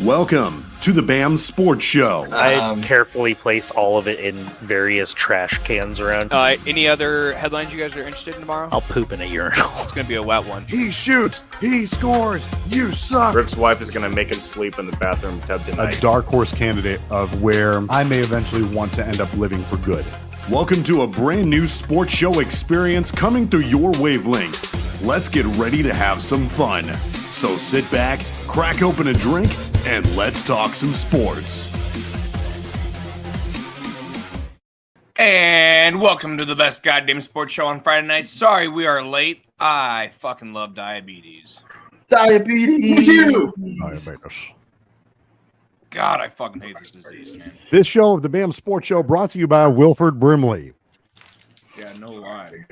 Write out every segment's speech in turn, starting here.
Welcome to the BAM Sports Show. I carefully place all of it in various trash cans around. Any other headlines you guys are interested in tomorrow? I'll poop in a urinal. It's going to be a wet one. He shoots, he scores, you suck. Rick's wife is going to make him sleep in the bathroom tub tonight. A dark horse candidate of where I may eventually want to end up living for good. Welcome to a brand new sports show experience coming through your wavelengths. Let's get ready to have some fun. So sit back, crack open a drink, and let's talk some sports. And welcome to the best goddamn sports show on Friday night. Sorry we are late. I fucking love diabetes. Diabetes. God, I fucking hate this disease, man. This show of the BAM Sports Show brought to you by Wilford Brimley. Yeah, no lie.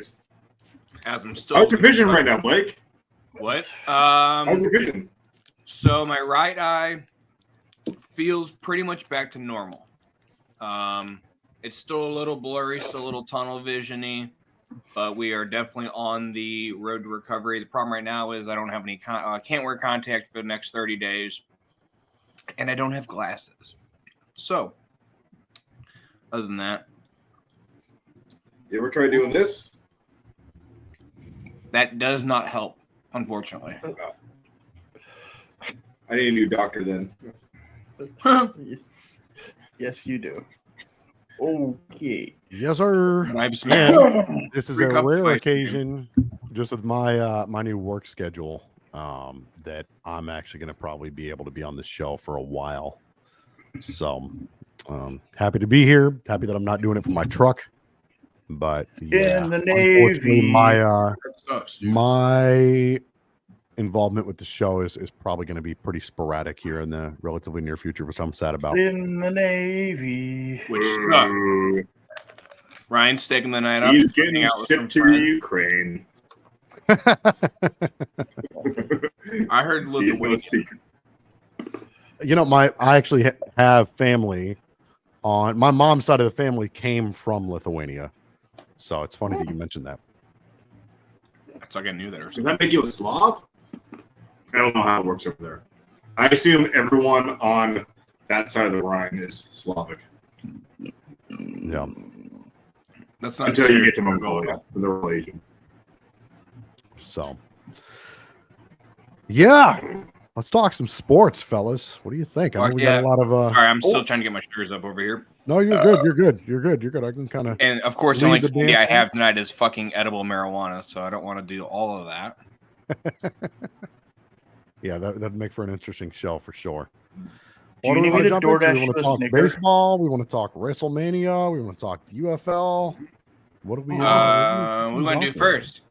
As I'm still. How's your vision right now, Blake? What? How's your vision? So my right eye feels pretty much back to normal. It's still a little blurry, still a little tunnel vision-y, but we are definitely on the road to recovery. The problem right now is I don't have any, can't wear contact for the next 30 days, and I don't have glasses. So, other than that. You ever try doing this? That does not help, unfortunately. I need a new doctor then. Yes, you do. Okay. Yes, sir. And this is a rare occasion, just with my my new work schedule, that I'm actually going to probably be able to be on this show for a while. So, happy to be here. Happy that I'm not doing it for my truck. But yeah, in the Navy, my involvement with the show is probably going to be pretty sporadic here in the relatively near future, which I'm sad about. In the Naivi. Which sucks. Ryan's taking the night off. He's getting shipped to Ukraine. I heard Lithuania. You know, I actually have family on my mom's side of the family came from Lithuania. So it's funny that you mentioned that. It's like I knew that or something. Does that make you a Slav? I don't know how it works over there. I assume everyone on that side of the Rhine is Slavic. Yeah. That's not until you get to Mongolia, and they're all Asian. So, yeah. Let's talk some sports, fellas. What do you think? I know we got a lot of. Sorry, I'm still trying to get my sugars up over here. No, you're good. You're good. You're good. You're good. I can kind of. And of course, the only candy I have tonight is fucking edible marijuana, so I don't want to do all of that. Yeah, that'd make for an interesting show for sure. Do you need me to DoorDash We want to talk baseball. We want to talk WrestleMania. We want to talk UFL. What do we? We want to do first.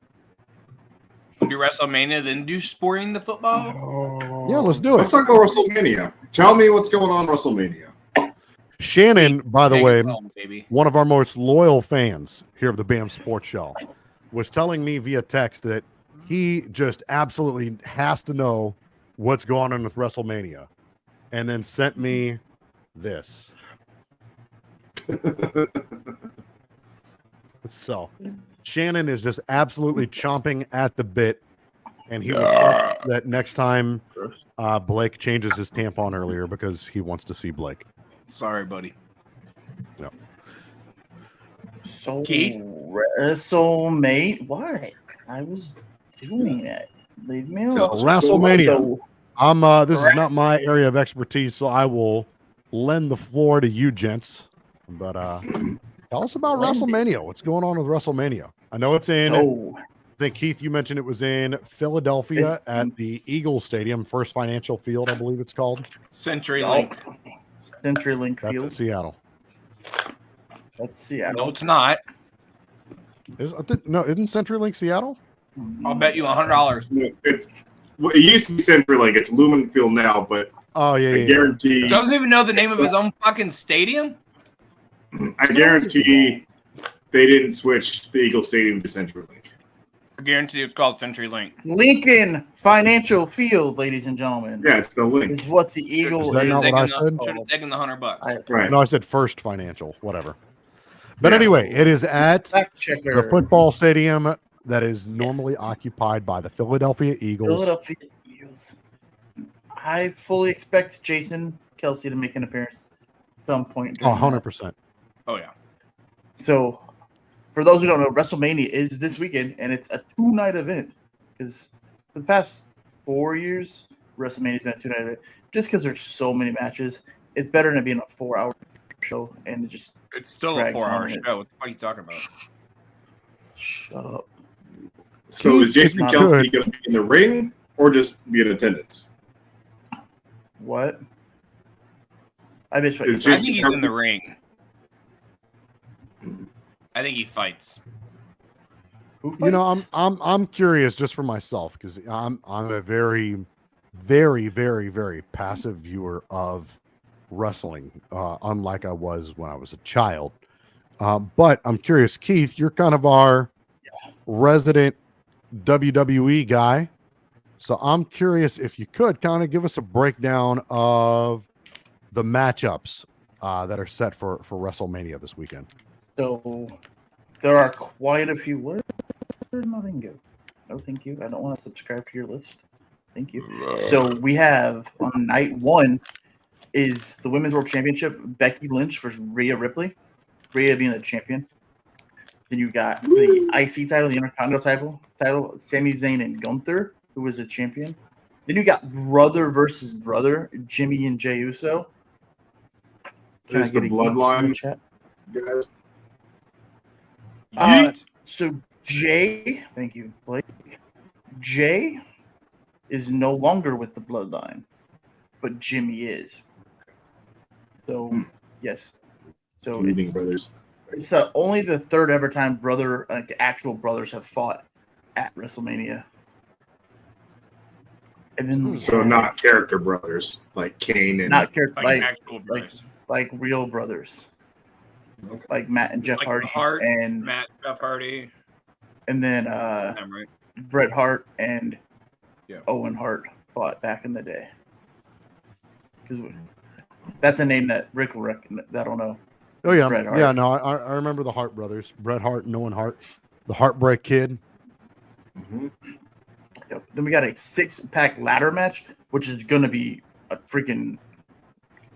We'll do WrestleMania, then do sporting the football. Yeah, let's do it. Let's talk about WrestleMania. Tell me what's going on in WrestleMania. Shannon, by the way, one of our most loyal fans here of the BAM Sports Show, was telling me via text that he just absolutely has to know what's going on with WrestleMania, and then sent me this. So, Shannon is just absolutely chomping at the bit, and he will that next time Blake changes his tampon earlier because he wants to see Blake. Sorry, buddy. No. So, mate, what? I was doing it. Leave me alone. WrestleMania. This is not my area of expertise, so I will lend the floor to you, gents. But tell us about WrestleMania. What's going on with WrestleMania? I know it's in. I think Keith, you mentioned it was in Philadelphia at the Eagles Stadium, First Financial Field, I believe it's called. CenturyLink. CenturyLink Field. That's in Seattle. That's Seattle. No, it's not. Isn't CenturyLink Seattle? I'll bet you $100. It used to be CenturyLink. It's Lumen Field now, but I guarantee. He doesn't even know the name of his own fucking stadium. I guarantee they didn't switch the Eagle Stadium to CenturyLink. I guarantee it's called CenturyLink. Lincoln Financial Field, ladies and gentlemen. Yeah, it's the link. Is what the Eagles. Is that not what I said? Should have taken the $100. Right. No, I said First Financial, whatever. But anyway, it is at the football stadium that is normally occupied by the Philadelphia Eagles. I fully expect Jason Kelsey to make an appearance at some point. during that. 100%. Oh yeah. So, for those who don't know, WrestleMania is this weekend, and it's a 2-night event. Because for the past 4 years, WrestleMania's been a 2-night event. Just because there's so many matches, it's better than it being a 4-hour show, and it just It's still a drags 4-hour on. show. What the fuck are you talking about? Shut up. So is It's Jason not Kelsey good. going to be in the ring or just be in attendance? What? I missed what Is you I said. think he's in the ring. I think he fights. Who You know, fights? I'm curious just for myself because I'm a very, very, very, very passive viewer of wrestling, unlike I was when I was a child. But I'm curious, Keith, you're kind of our resident WWE guy. So I'm curious if you could kind of give us a breakdown of the matchups that are set for WrestleMania this weekend. So, there are quite a few. Where did nothing go? No, thank you. I don't want to subscribe to your list. Thank you. So, we have on night 1 is the Women's World Championship, Becky Lynch versus Rhea Ripley. Rhea being the champion. Then you got the IC title, the Intercontinental title, Sami Zayn and Gunther, who was a champion. Then you got brother versus brother, Jimmy and Jey Uso. Can Is I the get a yeet in the bloodline, chat? guys? Yeet. So Jay, thank you, Blake. Jay is no longer with the bloodline, but Jimmy is. So yes, so Feuding brothers. it's only the third ever time actual brothers have fought at WrestleMania. And then So not character brothers like Kane and not character Like actual brothers. like real brothers, Okay. like Matt and Jeff Like Hardy, Hart, and Jeff Hardy. then I'm right. Bret Hart and Yeah. Owen Hart fought back in the day. Because that's a name that Rick will that'll know. Oh yeah, Bret Hart. yeah. No, I remember the Hart brothers, Bret Hart and Owen Hart, the Heartbreak Kid. Mhm. Yep. Then we got a 6-pack ladder match, which is going to be a freaking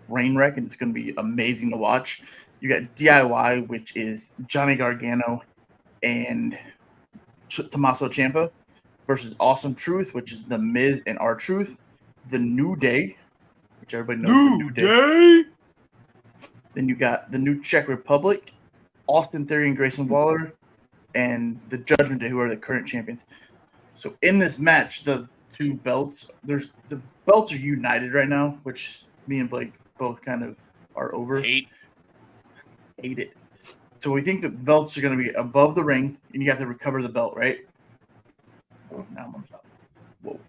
rain wreck, and it's going to be amazing to watch. You got DIY, which is Johnny Gargano and Tommaso Ciampa, versus Awesome Truth, which is The Miz and R-Truth. The New Day, which everybody knows the New Day. Then you got the New Czech Republic, Austin Theory and Grayson Waller, and the Judgment Day, who are the current champions. So in this match, the belts are united right now, which me and Blake both kind of are over. Hate. Hate it. So we think the belts are going to be above the ring, and you have to recover the belt, right? Oh, now I'm on top. Whoa.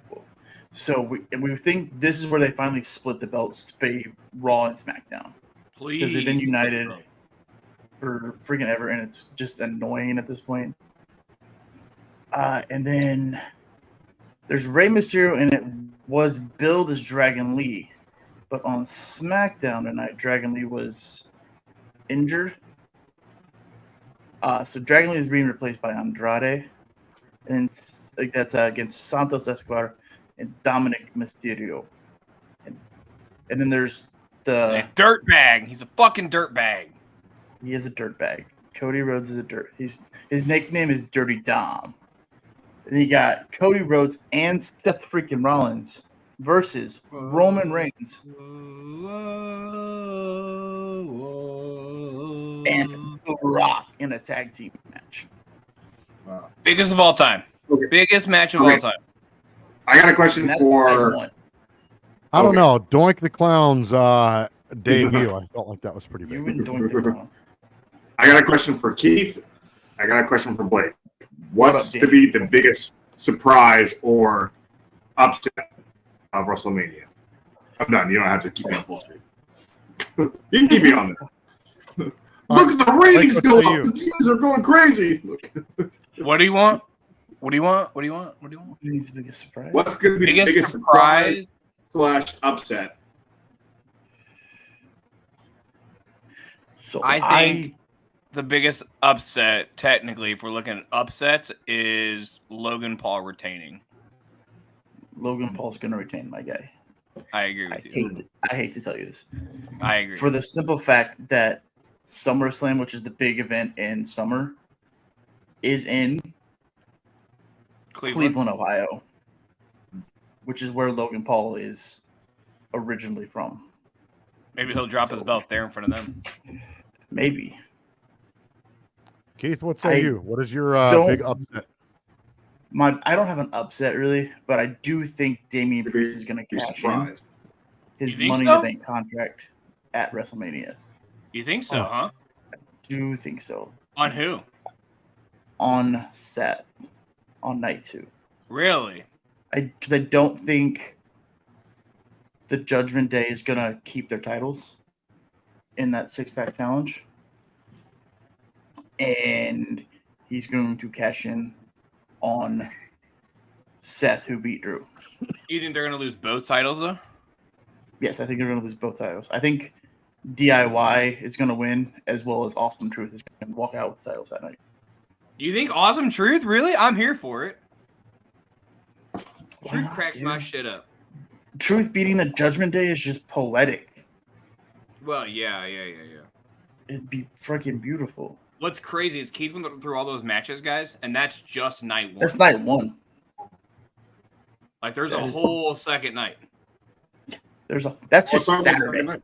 So we think this is where they finally split the belts to be Raw and SmackDown. Please. Because they've been united for freaking ever, and it's just annoying at this point. And then there's Rey Mysterio, and it was billed as Dragon Lee. But on SmackDown tonight, Dragon Lee was injured. So Dragon Lee is being replaced by Andrade. And that's against Santos Escobar and Dominic Mysterio. And then there's A dirt bag. He's a fucking dirt bag. He is a dirtbag. Cody Rhodes is his nickname is Dirty Dom. And you got Cody Rhodes and Seth freaking Rollins versus Roman Reigns and The Rock in a tag team match. Wow. Biggest of all time. Okay. Biggest match of Okay. all time. I got a question And that's for. night one. I don't Okay. know. Doink the Clown's debut. I felt like that was pretty You big. and Doink the Clown. I got a question for Keith. I got a question for Blake. What's up, to be the biggest surprise or upset of WrestleMania? I'm done. You don't have to keep me on full screen. You can keep me on there. Look at the ratings Like, go what up. say you? The views are going crazy. What do you want? What do you want? What do you want? What do you want? You think it's the biggest surprise? What's going to be Biggest the biggest surprise? surprise / upset? So I think the biggest upset, technically, if we're looking at upsets, is Logan Paul retaining. Logan Paul's going to retain, my guy. I agree with you. I hate to tell you this. I agree. For the simple fact that SummerSlam, which is the big event in summer, is in Cleveland, Ohio, which is where Logan Paul is originally from. Maybe he'll drop his belt there in front of them. Maybe. Keith, what say you? What is your big upset? I don't have an upset really, but I do think Damian Priest is going to cash in his Money in the Bank contract at WrestleMania. You think so, huh? I do think so. On who? On Seth, on night 2. Really? Because I don't think the Judgment Day is going to keep their titles in that 6-pack challenge. And he's going to cash in on Seth, who beat Drew. You think they're going to lose both titles, though? Yes, I think they're going to lose both titles. I think DIY is going to win, as well as Awesome Truth is going to walk out with the titles that night. You think Awesome Truth? Really? I'm here for it. Truth cracks my shit up. Truth beating the Judgment Day is just poetic. Well, yeah. It'd be freaking beautiful. What's crazy is Keith went through all those matches, guys, and that's just night 1. That's night 1. Like, there's a whole second night. That's just Saturday.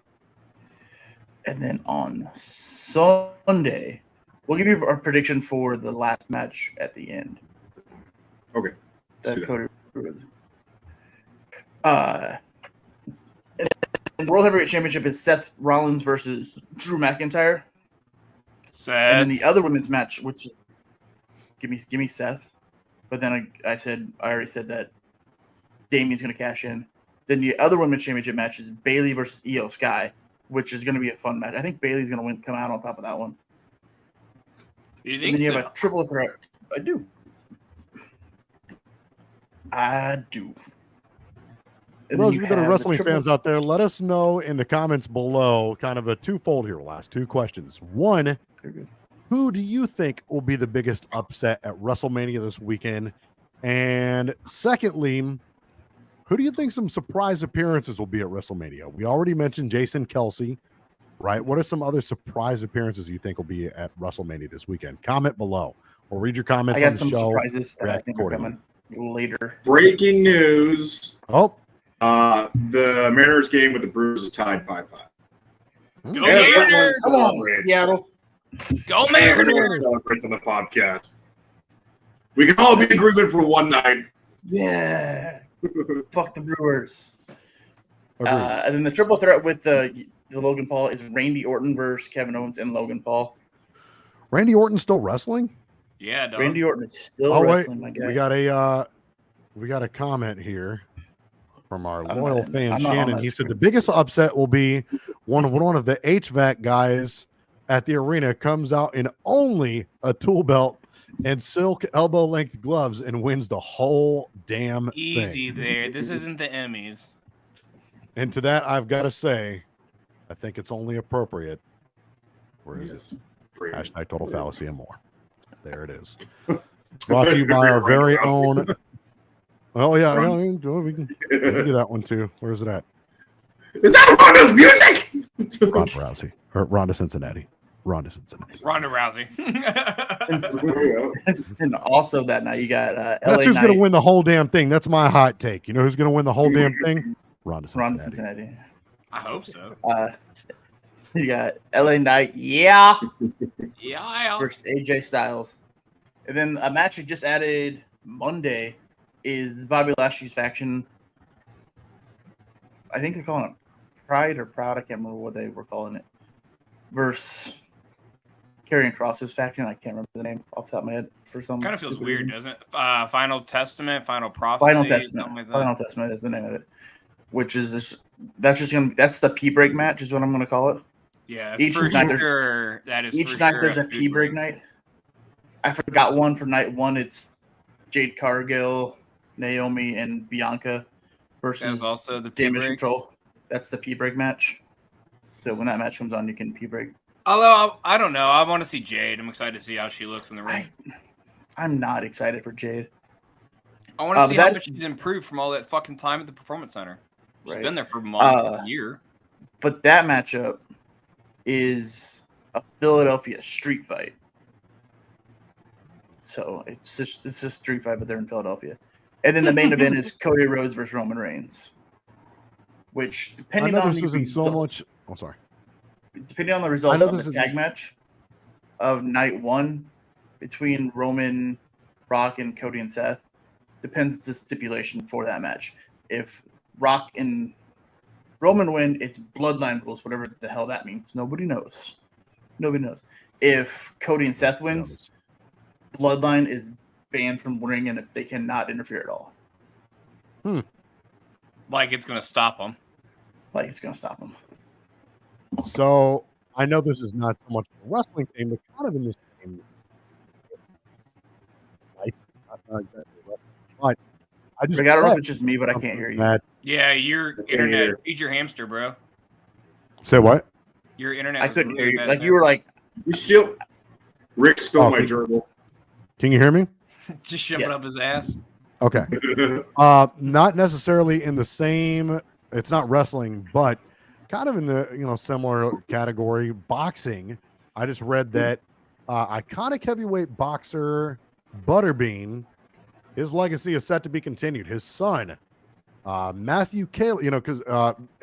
And then on Sunday, we'll give you our prediction for the last match at the end. Okay. The Cody Rhodes. And the World Heavyweight Championship is Seth Rollins versus Drew McIntyre. Seth. And then the other women's match, which give me Seth. But then I already said that Damien's going to cash in. Then the other women's championship match is Bayley versus Io Sky, which is going to be a fun match. I think Bayley's going to come out on top of that one. You think and then you so? have a triple threat. I do. For those of you that are wrestling fans out there, let us know in the comments below, kind of a twofold here, last 2 questions. One, who do you think will be the biggest upset at WrestleMania this weekend? And secondly, who do you think some surprise appearances will be at WrestleMania? We already mentioned Jason Kelsey, right? What are some other surprise appearances you think will be at WrestleMania this weekend? Comment below. We'll read your comments on the show. I got some surprises that I think are coming later. Breaking news. Oh. The Mariners game with the Brewers is tied 5-5. Go Mariners! Come on, Seattle. Go Mariners! Celebrates on the podcast. We can all be in agreement for one night. Yeah. Fuck the Brewers. And then the triple threat with the Logan Paul is Randy Orton versus Kevin Owens and Logan Paul. Randy Orton still wrestling? Yeah, dog. Randy Orton is still wrestling, my guy. We got a comment here from our loyal fan Shannon. He said the biggest upset will be one of the HVAC guys at the arena comes out in only a tool belt and silk elbow length gloves and wins the whole damn thing. Easy there. This isn't the Emmys. And to that, I've got to say, I think it's only appropriate. Where is it? Hashtag total fallacy and more. There it is. Brought to you by our very own. Oh, yeah. We can do that one too. Where's it at? Is that Ronda's music? Ronda Rousey. Or Ronda Cincinnati. Ronda Rousey. And also that night you got LA That's who's Knight. going to win the whole damn thing. That's my hot take. You know who's going to win the whole damn thing? Ronda Cincinnati. I hope so. You got LA Knight, yeah, versus AJ Styles. And then a match we just added Monday is Bobby Lashley's faction. I think they're calling it Pride or Proud. I can't remember what they were calling it. Versus Karrion Kross's faction. I can't remember the name off the top of my head. For some kind of feels weird, reason. doesn't it? Final Testament, Final Prophecy. Final Testament is the name of it. Which is this? That's the pee break match, is what I'm going to call it. Yeah, each night there's a pee break night. I forgot one for night 1. It's Jade Cargill, Naomi, and Bianca versus also the Damage Control. That's the pee break match. So when that match comes on, you can pee break. Although I don't know, I want to see Jade. I'm excited to see how she looks in the ring. I'm not excited for Jade. I want to see how much she's improved from all that fucking time at the Performance Center. It's Right. been there for months, a year. But that matchup is a Philadelphia street fight. So it's just a street fight, but they're in Philadelphia. And then the main event is Cody Rhodes versus Roman Reigns. Which, I depending know on this the isn't so result, much. I'm sorry. depending on the result know of this the is- tag match of night one between Roman, Rock, and Cody and Seth, depends the stipulation for that match. If Rock and Roman win, it's bloodline rules, whatever the hell that means. Nobody knows. Nobody knows. If Cody and Seth wins, bloodline is banned from ring, and if they cannot interfere at all. Like it's gonna stop them. Like it's gonna stop them. So I know this is not so much a wrestling thing, but kind of in the same. Not exactly wrestling, but I just Rick, I don't know if read it's just me, but I can't hear you. that. Yeah, your internet. Feed your hamster, bro. Say what? Your internet. I was couldn't hear really you. bad Like there. you were like, You still. Rick stole Oh, my can- gerbil. Can you hear me? just shoving Yes. up his ass. Okay. Not necessarily in the same. It's not wrestling, but kind of in the similar category. Boxing. I just read that iconic heavyweight boxer Butterbean, his legacy is set to be continued. His son, Matthew Cale, because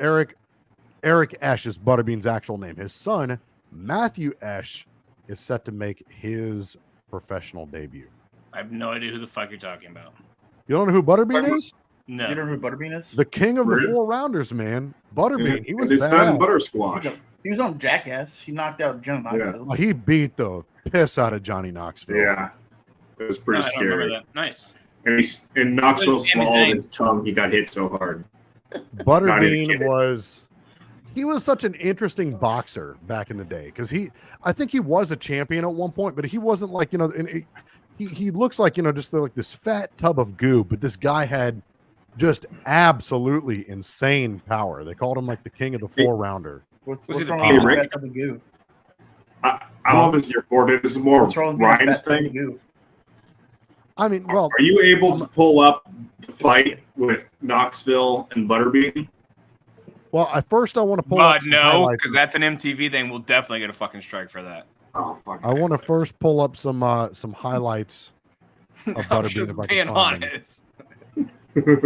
Eric Esch is Butterbean's actual name. His son, Matthew Esch, is set to make his professional debut. I have no idea who the fuck you're talking about. You don't know who Butterbean is? No. you don't know who Butterbean is? The king of the Where is- 4-rounders, man. Butterbean. He was his son, bad. Butter Squash. He was on Jackass. He knocked out John Knoxville. Oh, he beat the piss out of Johnny Knoxville. Yeah. It was No, pretty I don't remember scary. that. Nice. And Knoxville Good Sami swallowed Zayn. his tongue. He got hit so hard. Not even Butterbean kidding. he was such an interesting boxer back in the day because I think he was a champion at one point, but he wasn't like, he looks like, just like this fat tub of goo, but this guy had just absolutely insane power. They called him like the king of the 4-rounder. What's Was he the wrong Hey, with Rick? Fat Tub of Goo? I don't know if this is your forte. This is more What's wrong with Ryan's Fat Tub of thing. Goo? I mean, well, Are you able to pull up the fight with Knoxville and Butterbean? at first I want to pull But up some no, highlights. because that's an MTV thing. We'll definitely get a fucking strike for that. Oh, fuck. I want to first pull up some highlights of I'm Butterbean just if I being can find them. honest.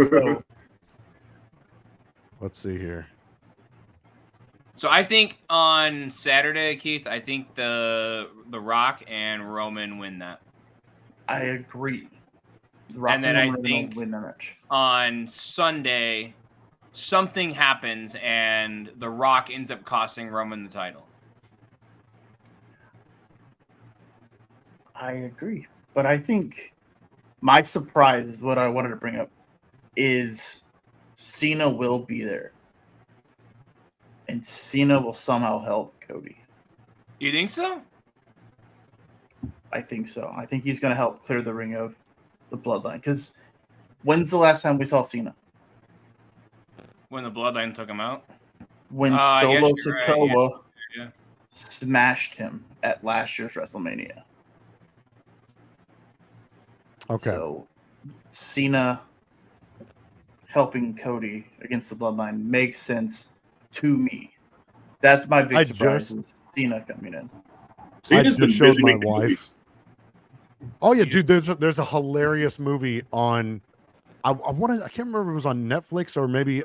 So Let's see here. So I think on Saturday, Keith, I think the Rock and Roman win that. I agree. The Rock And then and I Roman think- don't win that match. On Sunday, something happens and the Rock ends up costing Roman the title. I agree, but I think my surprise is what I wanted to bring up is Cena will be there, and Cena will somehow help Cody. You think so? I think so. I think he's going to help clear the ring of the bloodline. Because when's the last time we saw Cena? When the Bloodline took him out? When I guess Solo you're right, Sikoa yeah. smashed him at last year's WrestleMania. Okay. So Cena helping Cody against the bloodline makes sense to me. That's my big I surprise just- is Cena coming in. Cena's just been showed busy my making wife. movies. Oh yeah, dude. There's a hilarious movie on. I can't remember if it was on Netflix or maybe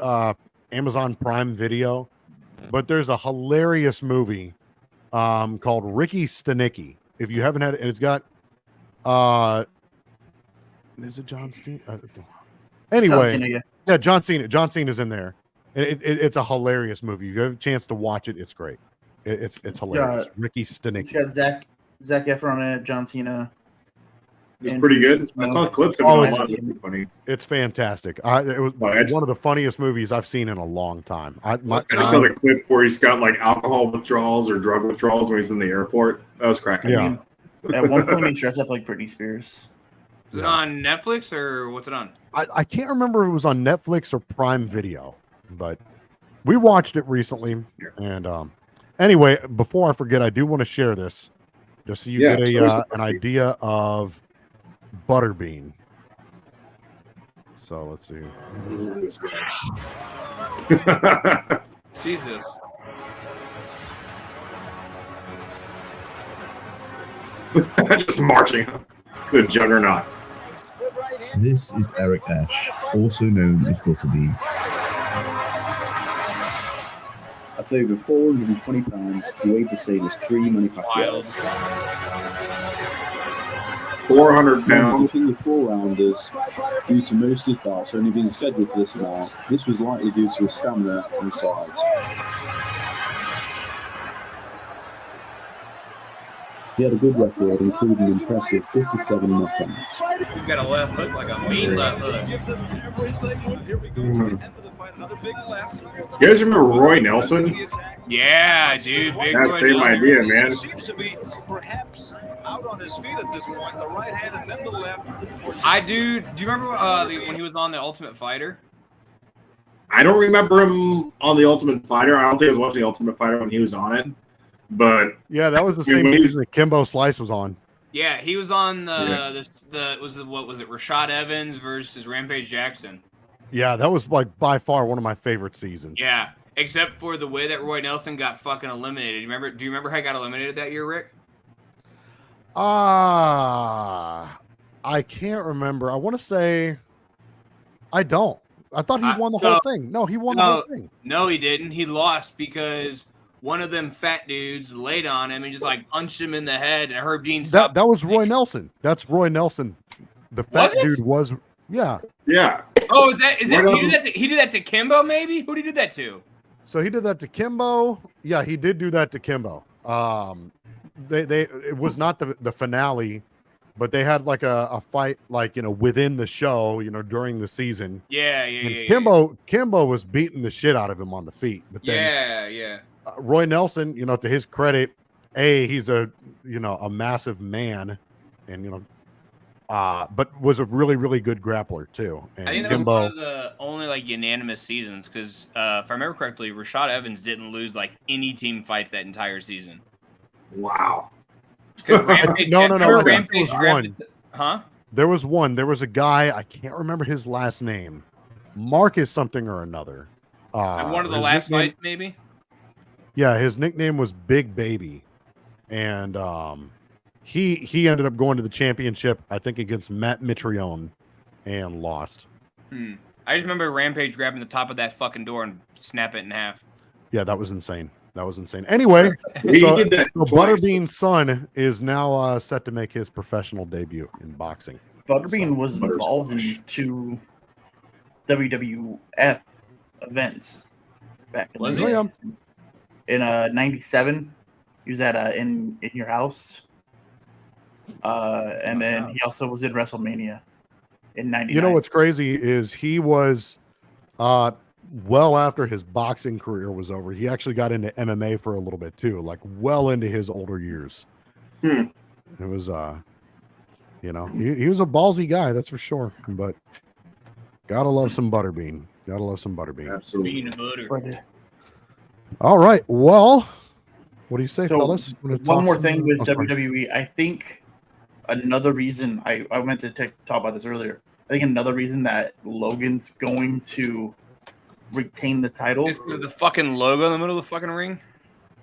Amazon Prime Video, but there's a hilarious movie called Ricky Stenicki. If you haven't had it, and it's got is it John Cena? Anyway, John Cena, yeah. yeah, John Cena. John Cena's in there. It's a hilarious movie. If you have a chance to watch it, it's great. It's hilarious. Ricky It's Stenicki. got Zac Efron in it, John Cena. It's and pretty good. I Bruce saw Willis. clips of Oh, it. it's- It's pretty funny. It's fantastic. It was Oh, it's- one of the funniest movies I've seen in a long time. I saw the clip where he's got like alcohol withdrawals or drug withdrawals when he's in the airport. That was cracking. Yeah. me. At one point, he dressed up like Britney Spears. Is it on Netflix or what's it on? I can't remember if it was on Netflix or Prime Video, but we watched it recently. And anyway, before I forget, I do want to share this just so you Yeah, get choice of an idea of Butterbean. So let's see. This guy. Jesus. Just marching. The juggernaut. This is Eric Ash, also known as Butterbean. At over 420 pounds, he weighed the same as 3 money-pack yards. 400 Known as pounds. the king of 4-rounders, due to most of his bouts only being scheduled for this amount, this was likely due to his stamina and size. He had a good record, including an impressive 57 knockouts. He's got a left hook like a mean left hook. You guys remember Roy Nelson? Yeah, dude. Big That Roy same Nelson. idea, man. Seems to be perhaps out on his feet at this point. The right hand and then the left. Do you remember when he was on the Ultimate Fighter? I don't remember him on the Ultimate Fighter. I don't think I was watching the Ultimate Fighter when he was on it. But Yeah, that was the same season that Kimbo Slice was on. Yeah, he was on Yeah. what was it? Rashad Evans versus Rampage Jackson. Yeah, that was like by far one of my favorite seasons. Yeah, except for the way that Roy Nelson got fucking eliminated. Do you remember how he got eliminated that year, Rick? I can't remember. I want to say I don't. I thought he won the whole thing. No, he won the whole thing. No, he didn't. He lost because one of them fat dudes laid on him and just like punched him in the head, and Herb Dean stopped. That was Roy Nelson. That's Roy Nelson. The fat Was it? dude was yeah. Oh, is that Roy he Nelson. did that to Kimbo? Maybe who did he do that to? So he did that to Kimbo. Yeah, he did do that to Kimbo. It was not the finale, but they had like a fight like within the show, during the season. Yeah. And Kimbo was beating the shit out of him on the feet. But then Yeah. Roy Nelson, to his credit, he's a massive man, and but was a really, really good grappler too. And I think that was one of the only like unanimous seasons because if I remember correctly, Rashad Evans didn't lose like any team fights that entire season. Wow. No. There was one. Huh? There was one. There was a guy. I can't remember his last name. Marcus something or another. One of the his last nickname- fights, maybe. Yeah, his nickname was Big Baby, and he ended up going to the championship, I think, against Matt Mitrione, and lost. I just remember Rampage grabbing the top of that fucking door and snap it in half. Yeah, that was insane. Anyway, He so did that twice. Butterbean's son is now set to make his professional debut in boxing. Butterbean was involved in 2 WWF events back in Was the he? day. In '97, he was at in your house, and then he also was in WrestleMania in '99. You know what's crazy is he was well after his boxing career was over. He actually got into MMA for a little bit too, like well into his older years. It was he was a ballsy guy, that's for sure. But gotta love some Butterbean. Absolutely. Bean butter. All right. Well, what do you say, So, fellas? one more thing with WWE. I think another reason I meant to talk about this earlier. I think another reason that Logan's going to retain the title. Is the fucking logo in the middle of the fucking ring?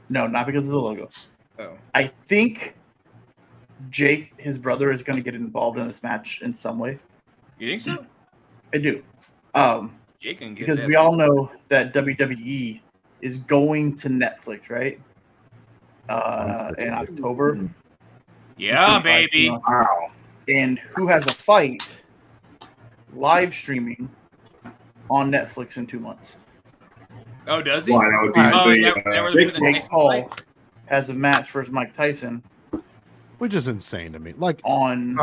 No, not because of the logo. Oh. I think Jake, his brother, is going to get involved in this match in some way. You think so? I do. Jake can get Because that. we all know that WWE is going to Netflix, right? In October. Yeah, baby. Wow. And who has a fight live streaming on Netflix in 2 months? Oh, does he? Well, I know Jake Jake Paul has a match versus Mike Tyson Which is insane to me. Like on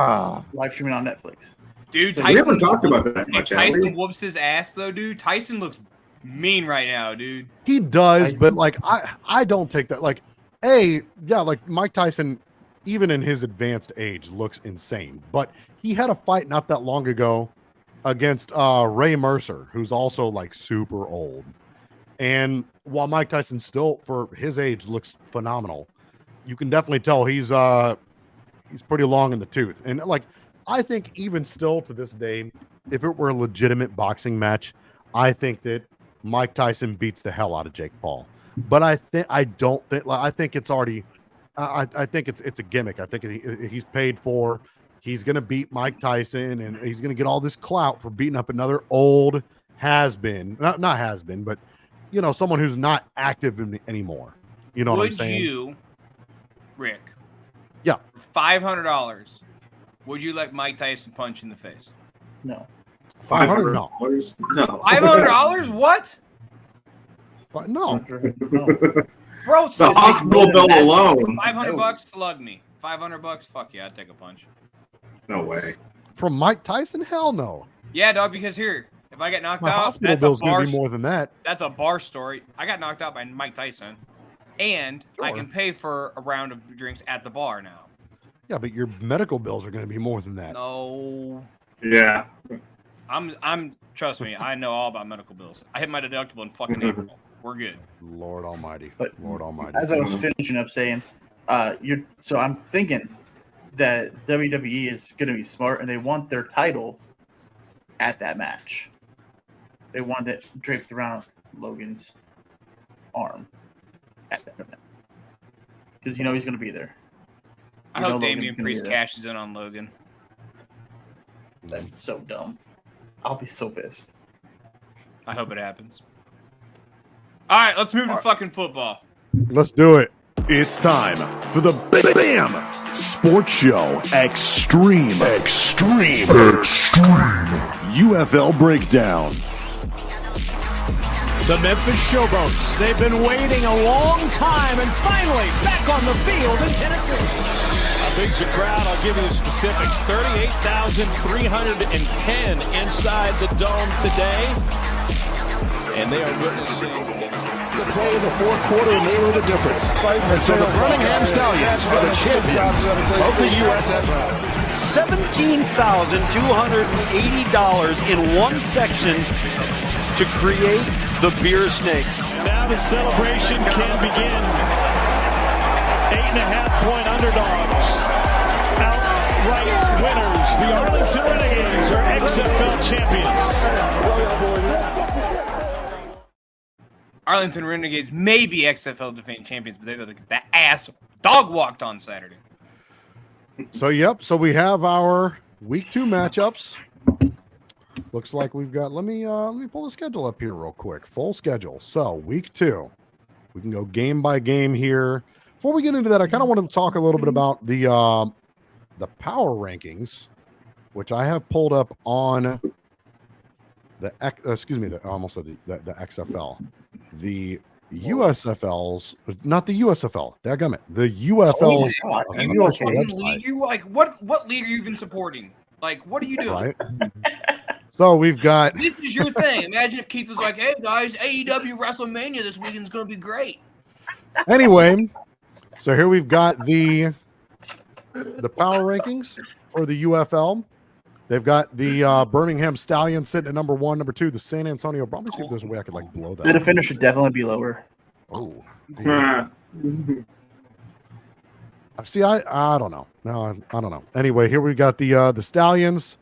live streaming on Netflix. Dude, So Tyson, we haven't talked about that if much, have Tyson we? whoops his ass, though, dude, Tyson looks mean right now, dude. he does, Tyson. but like I don't take that. Like, like Mike Tyson, even in his advanced age, looks insane. But he had a fight not that long ago against Ray Mercer, who's also like super old. And while Mike Tyson still, for his age, looks phenomenal, you can definitely tell he's pretty long in the tooth. And like, I think even still to this day, if it were a legitimate boxing match, I think that Mike Tyson beats the hell out of Jake Paul. But I think it's already. I think it's a gimmick. I think he's paid for. He's going to beat Mike Tyson, and he's going to get all this clout for beating up another old has-been. Not has-been, but, someone who's not active anymore. You know what I'm saying? Would you, Rick? Yeah. For $500, would you let Mike Tyson punch in the face? No. $500? No. No. $500? What? But no. Bro, The hospital bill alone. $500 slug me. $500? Fuck yeah, I'd take a punch. No way. From Mike Tyson? Hell no. Yeah, dog, because here, if I get knocked My out, hospital bill's going to be more than that. That's a bar story. I got knocked out by Mike Tyson, and I Sure. can pay for a round of drinks at the bar now. Yeah, but your medical bills are going to be more than that. No. Yeah. I'm trust me, I know all about medical bills. I hit my deductible in fucking April. We're good. Lord Almighty. But Lord Almighty. as I was finishing up saying, so I'm thinking that WWE is going to be smart and they want their title at that match. They want it draped around Logan's arm at that event because he's going to be there. I You know hope Logan's Damian gonna be Priest there. cashes in on Logan. That's so dumb. I'll be so pissed. I hope it happens. All right, let's move to fucking football. Let's do it. It's time for the BAM Sports Show Extreme UFL Breakdown. The Memphis Showboats. They've been waiting a long time and finally back on the field in Tennessee. How big's the crowd? I'll give you the specifics. 38,310 inside the dome today. And they are witnessing the play of the fourth quarter, and they were the difference. And so the Birmingham Stallions are the champions of the USFL. $17,280 in one section to create the beer snake. Now the celebration can begin. 8.5-point underdogs. Outright winners. The Arlington Renegades are XFL champions. Arlington Renegades may be XFL defending champions, but they got the ass dog walked on Saturday. So we have our week 2 matchups. Looks like we've got let me pull the schedule up here real quick. Full schedule. So week 2. We can go game by game here. Before we get into that, I kind of wanted to talk a little bit about the power rankings, which I have pulled up on the XFL. The USFLs, not the USFL. Daggum it. The UFL. What league are you even supporting? Like, what are you doing? Right. So we've got. This is your thing. Imagine if Keith was like, "Hey guys, AEW WrestleMania this weekend is going to be great." Anyway, so here we've got the power rankings for the UFL. They've got the Birmingham Stallions sitting at number 1, number 2, the San Antonio. Probably see if there's a way I could blow that. The defender should definitely be lower. Oh. See, I don't know. No, I don't know. Anyway, here we got the Stallions,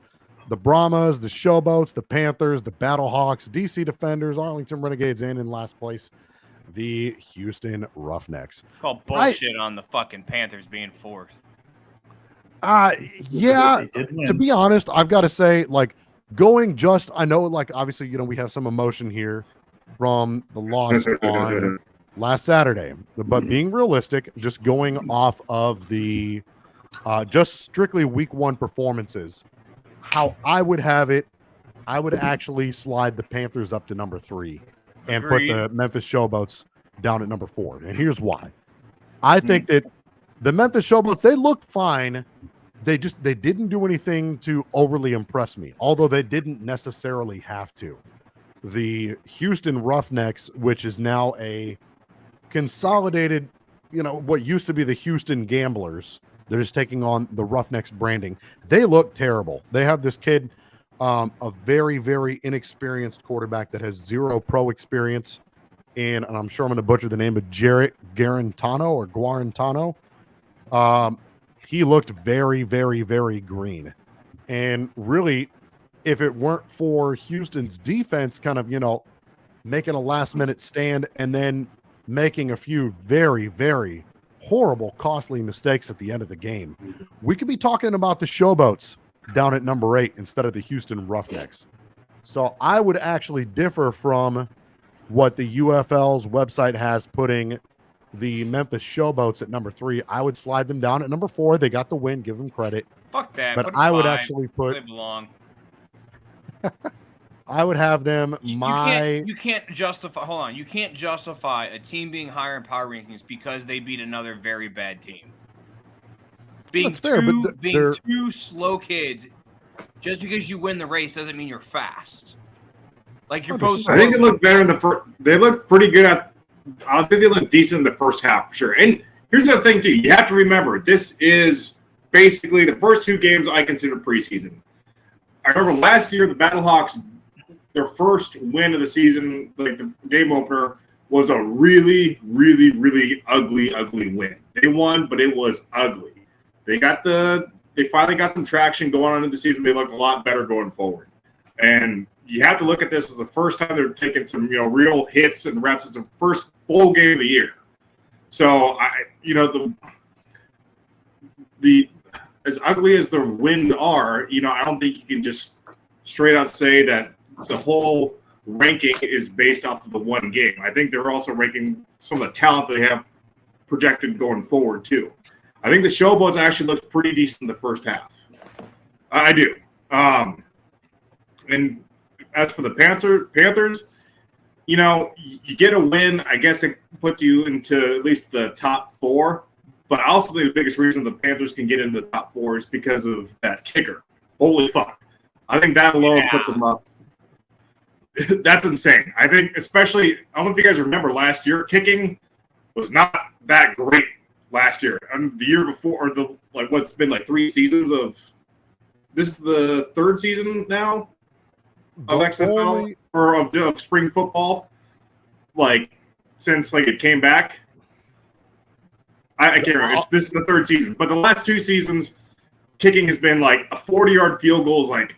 the Brahmas, the Showboats, the Panthers, the Battlehawks, DC Defenders, Arlington Renegades, and in last place, the Houston Roughnecks. Call bullshit on the fucking Panthers being fourth. Yeah, to be honest, I've got to say, I know, obviously, we have some emotion here from the loss on last Saturday, but being realistic, just going off of the just strictly week 1 performances, how I would have it, I would actually slide the Panthers up to number 3 and put the Memphis Showboats down at number 4. And here's why. I think that the Memphis Showboats, they looked fine. They didn't do anything to overly impress me, although they didn't necessarily have to. The Houston Roughnecks, which is now a consolidated, what used to be the Houston Gamblers, they're just taking on the Roughnecks branding. They look terrible. They have this kid, a very, very inexperienced quarterback that has 0 pro experience. And I'm sure I'm going to butcher the name of Jarrett Guarantano. He looked very, very, very green. And really, if it weren't for Houston's defense kind of, making a last-minute stand and then making a few very, very horrible, costly mistakes at the end of the game, we could be talking about the Showboats down at number 8 instead of the Houston Roughnecks. So I would actually differ from what the UFL's website has, putting the Memphis Showboats at number 3. I would slide them down at number 4. They got the win. Give them credit. Fuck that. But I would actually put. They belong. I would have them. You can't justify. Hold on. You can't justify a team being higher in power rankings because they beat another very bad team. Being two slow kids, just because you win the race doesn't mean you're fast. Like you're supposed to. I think they look better in the first. They look pretty good at. I think they look decent in the first half for sure. And here's the thing too: you have to remember this is basically the first 2 games I consider preseason. I remember last year the Battlehawks, their first win of the season, like the game opener, was a really, really, really ugly win. They won, but it was ugly. They finally got some traction going on in the season. They looked a lot better going forward. And you have to look at this as the first time they're taking some, real hits and reps. It's the first full game of the year. So the as ugly as the wins are, I don't think you can just straight out say that the whole ranking is based off of the one game. I think they're also ranking some of the talent they have projected going forward too. I think the Showboats actually looked pretty decent in the first half. I do. And as for the Panthers, you get a win. I guess it puts you into at least the top 4. But I also think the biggest reason the Panthers can get into the top 4 is because of that kicker. Holy fuck. I think that alone puts them up. That's insane. I think especially, I don't know if you guys remember last year, kicking was not that great last year. And the year before, or what's been like 3 seasons of, this is the 3rd season now of XFL or of spring football, since it came back. I can't remember. This is the 3rd season, but the last 2 seasons, kicking has been a 40-yard field goal is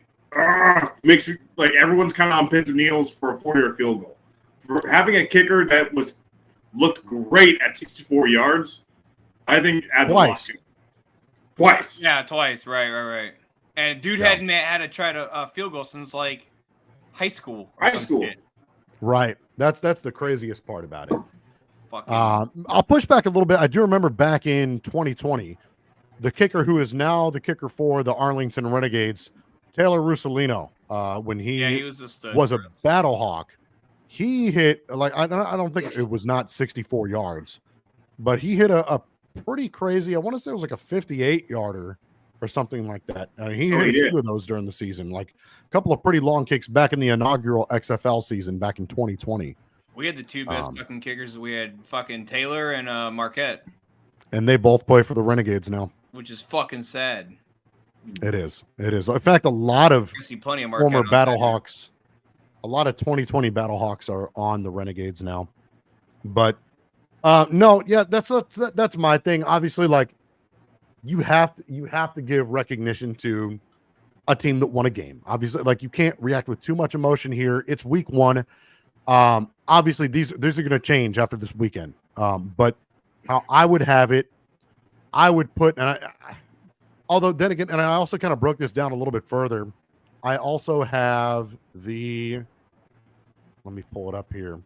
makes me everyone's kind of on pins and needles for a 40-yard field goal. For having a kicker that looked great at 64 yards, I think adds a lot. Twice. Yeah, twice. Right. And dude hadn't had to try to field goal since high school. Right. That's the craziest part about it. I'll push back a little bit. I do remember back in 2020, the kicker who is now the kicker for the Arlington Renegades, Taylor Russolino, when he was a Battlehawk, he hit I don't think it was not 64 yards, but he hit a pretty crazy. I want to say it was a 58-yarder or something like that. He hit a few of those during the season, a couple of pretty long kicks back in the inaugural XFL season back in 2020. We had the 2 best fucking kickers. We had fucking Taylor and Marquette. And they both play for the Renegades now. Which is fucking sad. It is. In fact, a lot of former Battlehawks, a lot of 2020 Battlehawks are on the Renegades now. But that's my thing. Obviously, you have to give recognition to a team that won a game. Obviously, you can't react with too much emotion here. It's week 1. Obviously these are going to change after this weekend. But how I would have it, I would put, although then again, and I also kind of broke this down a little bit further. I also have let me pull it up here.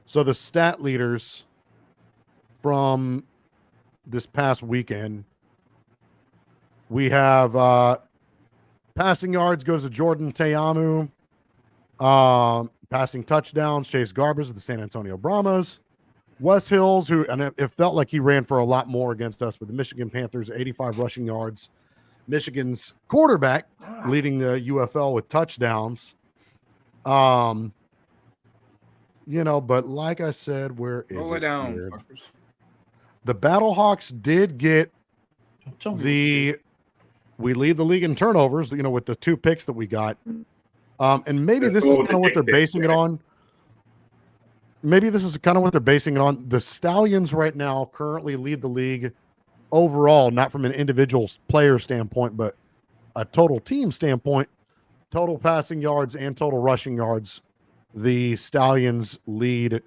So the stat leaders from this past weekend, we have, passing yards goes to Jordan Teamu. Passing touchdowns, Chase Garbers of the San Antonio Brahmas. Wes Hills, and it felt like he ran for a lot more against us, but the Michigan Panthers, 85 rushing yards. Michigan's quarterback leading the UFL with touchdowns. But like I said, where is it? Down, the Battlehawks did get we lead the league in turnovers, with the 2 picks that we got. And maybe this is kind of what they're basing it on. The Stallions right now currently lead the league overall, not from an individual player standpoint, but a total team standpoint, total passing yards and total rushing yards, the Stallions lead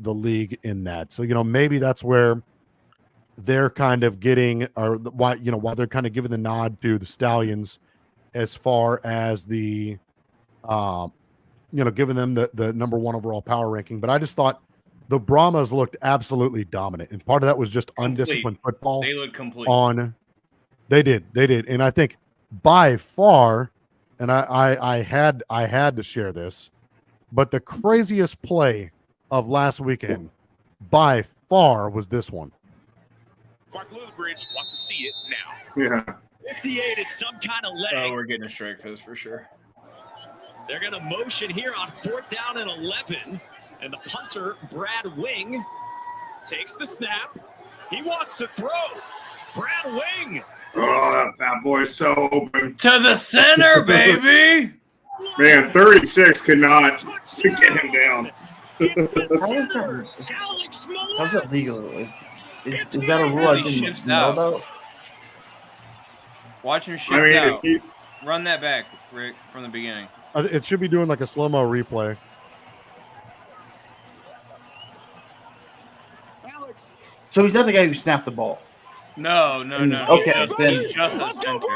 the league in that. So, maybe that's where they're kind of getting, or why they're kind of giving the nod to the Stallions as far as the, giving them the number one overall power ranking. But I just thought the Brahmas looked absolutely dominant. And part of that was just undisciplined football. They looked complete. They did. And I think by far, and I had to share this, but the craziest play of last weekend by far was this one. Mark Lillibridge wants to see it now. Yeah. 58 is some kind of leg. Oh, we're getting a strike for this for sure. They're going to motion here on 4th down and 11. And the punter, Brad Wing, takes the snap. He wants to throw. Brad Wing. Oh, that fat boy's so open. To the center, baby. Man, 36 cannot get him down. How's that legal? Is that a rule I didn't know about? Watch him shift out. Run that back, Rick, from the beginning. It should be doing like a slow-mo replay. So he's not the guy who snapped the ball. No. Okay, then Just a center.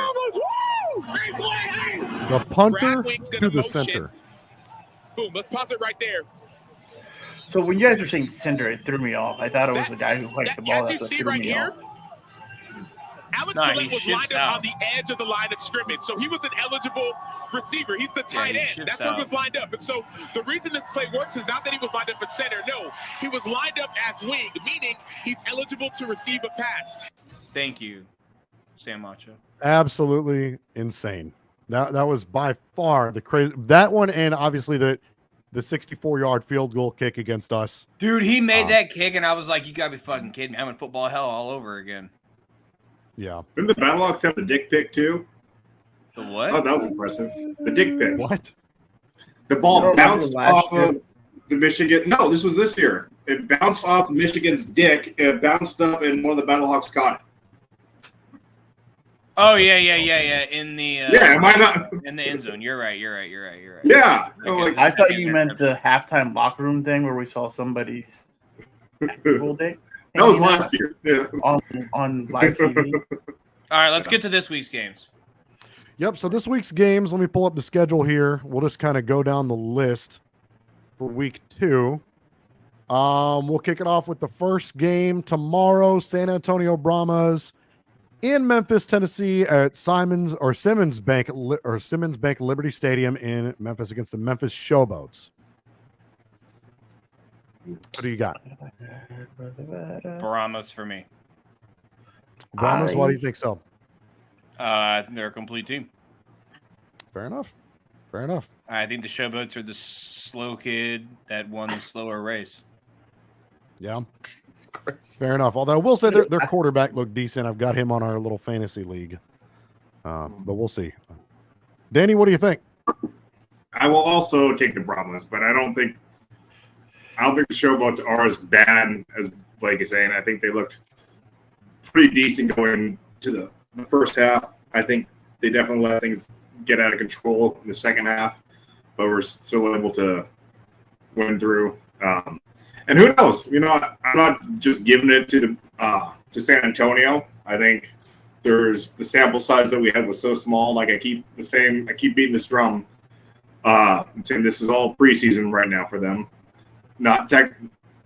The punter to the center. Boom, let's pause it right there. So when you guys were saying center, it threw me off. I thought it was the guy who hiked the ball. As you That see threw right me here, off. Alex Nah, Malik he was lined shifts up out. on the edge of the line of scrimmage. So he was an eligible receiver. He's the tight he end. shifts That's where he out. was lined up. And so the reason this play works is not that he was lined up at center. No, he was lined up as wing, meaning he's eligible to receive a pass. Thank you, Sam Macho. Absolutely insane. That was by far the crazy. That one, and obviously the 64-yard field goal kick against us. Dude, he made that kick, and I was like, you got to be fucking kidding me. I'm in football hell all over again. Yeah. Didn't the Battlehawks have the dick pick too? The what? Oh, that was impressive. The dick pick. What? The ball bounced last off year? of the Michigan. No, this was this year. It bounced off Michigan's dick. It bounced up, and one of the Battlehawks caught it. Oh, yeah. In the Am I not? in the end zone. You're right. Yeah. Okay. I'm like, I thought you meant the halftime locker room thing where we saw somebody's actual dick. that was last year. Yeah. on live TV. All right, let's get to this week's games. Yep. So this week's games, let me pull up the schedule here. We'll just kind of go down the list for week 2. We'll kick it off with the first game tomorrow. San Antonio Brahmas in Memphis, Tennessee, at Simmons Bank Liberty Stadium in Memphis against the Memphis Showboats. What do you got? Brahmas for me. Brahmas, why do you think so? I think they're a complete team. Fair enough. I think the Showboats are the slow kid that won the slower race. Yeah. Fair enough. Although I will say their quarterback looked decent. I've got him on our little fantasy league. But we'll see. Danny, what do you think? I will also take the Brahmas, but I don't think the Showboats are as bad as Blake is saying. I think they looked pretty decent going to the first half. I think they definitely let things get out of control in the second half, but we're still able to win through. And who knows? I'm not just giving it to San Antonio. I think there's the sample size that we had was so small. Like I keep beating this drum, and saying this is all preseason right now for them. Not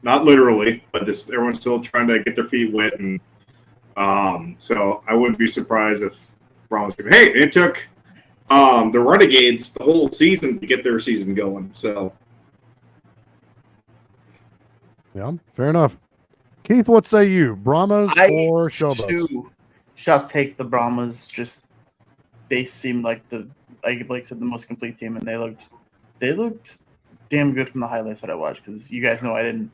literally, but everyone's still trying to get their feet wet, and so I wouldn't be surprised if Brahmas. Hey, it took the Renegades the whole season to get their season going. So. Yeah, fair enough. Keith, what say you? Brahmas or Showboats? Too shall take the Brahmas. They seemed like like Blake said, the most complete team, and they looked damn good from the highlights that I watched. Because you guys know I didn't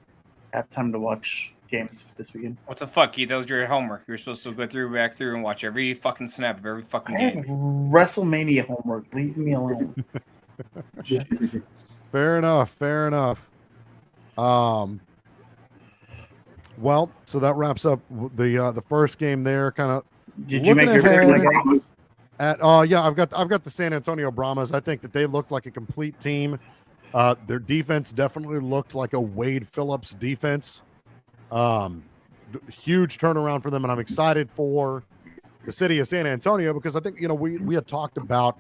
have time to watch games this weekend. What the fuck, Keith? That was your homework. You were supposed to go back through and watch every fucking snap of every fucking I have game. WrestleMania homework. Leave me alone. Fair enough. Well, so that wraps up the first game there. Kind of. Did you make your pick? I've got the San Antonio Brahmas. I think that they looked like a complete team. Their defense definitely looked like a Wade Phillips defense. Huge turnaround for them, and I'm excited for the city of San Antonio because I think we had talked about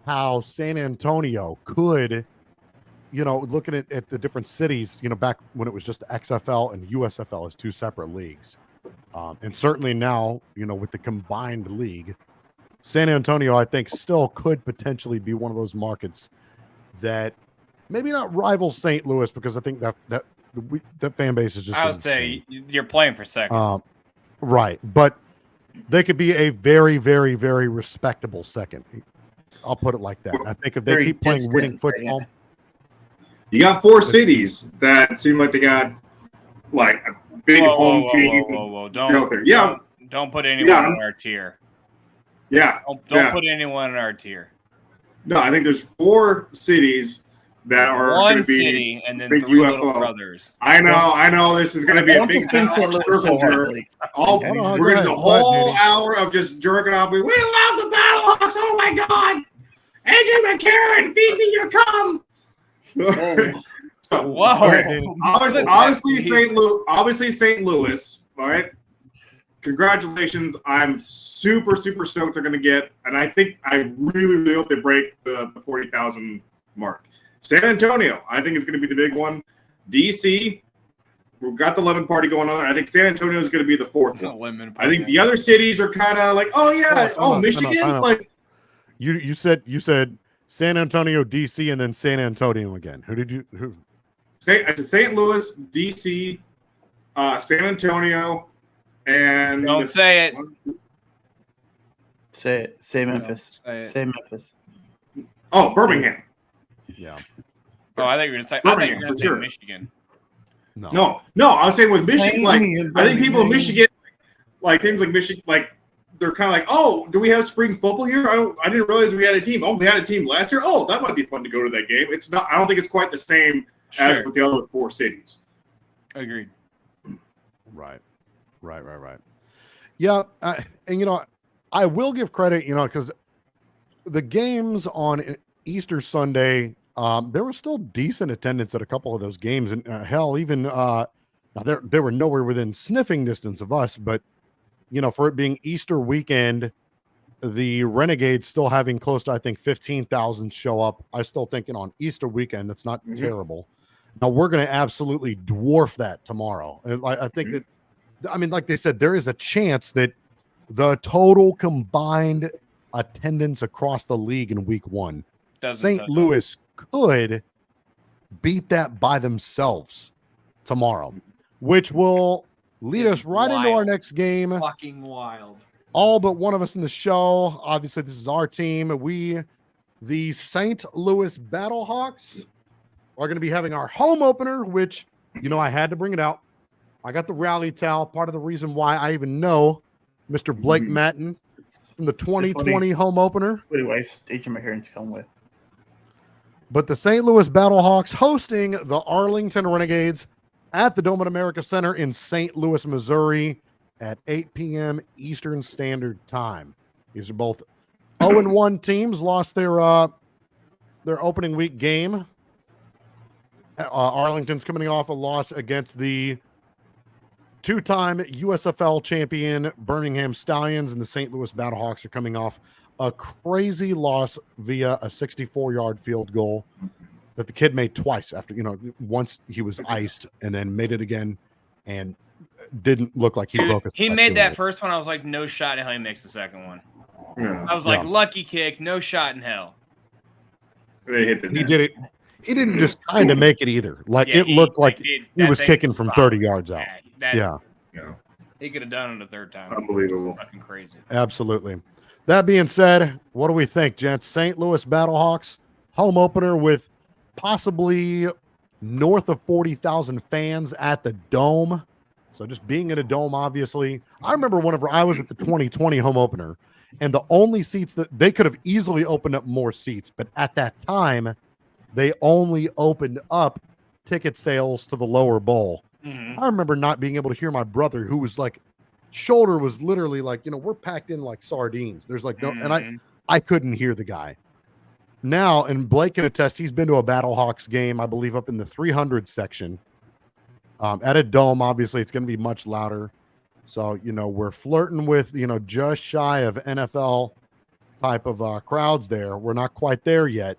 how San Antonio could, looking at the different cities, back when it was just XFL and USFL as two separate leagues, and certainly now, with the combined league, San Antonio I think still could potentially be one of those markets that maybe not rival St. Louis because I think that fan base is just. I would say you're playing for second, right? But they could be a very, very, very respectable second. I'll put it like that. I think if they keep playing winning football, you got 4 cities that seem like they got like a big home team. Don't put anyone in our tier. Yeah, don't put anyone in our tier. No, I think there's 4 cities that are going to be city and then big 3 UFO little brothers. I know. This is going to be a big circle jerk. We're getting the whole hour of just jerking off. We love the Battlehawks. Oh my God, AJ McCarron, feed me your cum. Whoa! Obviously, St. Louis. All right. Congratulations. I'm super, super stoked they're going to get, and I really, really hope they break the 40,000 mark. San Antonio, I think is going to be the big one. DC, we've got the lemon party going on. I think San Antonio is going to be the 4th one. I think the other cities are kind of like, Michigan. Like you said San Antonio, DC, and then San Antonio again. Who? I said St. Louis, DC, San Antonio. And don't say it. Say it. Say Memphis. Say Memphis. Oh, Birmingham. Yeah. Oh, I think you're gonna say. Birmingham, I think you're gonna say Michigan. No. I was saying with Michigan. Like I think people in Michigan, like teams like Michigan, like they're kind of like, oh, do we have spring football here? I didn't realize we had a team. Oh, we had a team last year. Oh, that might be fun to go to that game. It's not. I don't think it's quite the same as with the other 4 cities. Agreed. Right. Yeah, and I will give credit, because the games on Easter Sunday, there was still decent attendance at a couple of those games, and hell, even now they were nowhere within sniffing distance of us, but for it being Easter weekend, the Renegades still having close to I think 15,000 show up. I still think on Easter weekend that's not terrible. Now we're going to absolutely dwarf that tomorrow, and I think that. I mean, like they said, there is a chance that the total combined attendance across the league in week 1, St. Louis could beat that by themselves tomorrow, which will lead us right into our next game. Fucking wild. All but one of us in the show. Obviously, this is our team. We, the St. Louis Battlehawks, are going to be having our home opener, which, I had to bring it out. I got the rally towel. Part of the reason why I even know Mr. Blake Matton from the 2020 home opener. Anyway, AJ McCarron's come with. But the St. Louis Battlehawks hosting the Arlington Renegades at the Dome at America Center in St. Louis, Missouri at 8 p.m. Eastern Standard Time. These are both 0-1 teams, lost their opening week game. Arlington's coming off a loss against the 2-time USFL champion Birmingham Stallions, and the St. Louis Battlehawks are coming off a crazy loss via a 64-yard field goal that the kid made twice after, once he was iced and then made it again and didn't look like he broke his. He made that first one. I was like, no shot in hell he makes the second one. Yeah. I was like, lucky kick, no shot in hell. He did it. He didn't just kind of make it either. Like it looked like he was kicking from 30 yards out. Yeah. He could have done it a third time. Unbelievable. Fucking crazy. Absolutely. That being said, what do we think, gents? St. Louis Battlehawks home opener with possibly north of 40,000 fans at the Dome. So just being in a dome, obviously. I remember whenever I was at the 2020 home opener, and the only seats that they could have easily opened up more seats, but at that time, they only opened up ticket sales to the lower bowl. I remember not being able to hear my brother, who was like, shoulder was literally like, we're packed in like sardines. There's like no, and I couldn't hear the guy. Now, and Blake can attest, he's been to a Battlehawks game, I believe, up in the 300 section. At a dome, obviously, it's going to be much louder. So, we're flirting with, just shy of NFL type of crowds there. We're not quite there yet,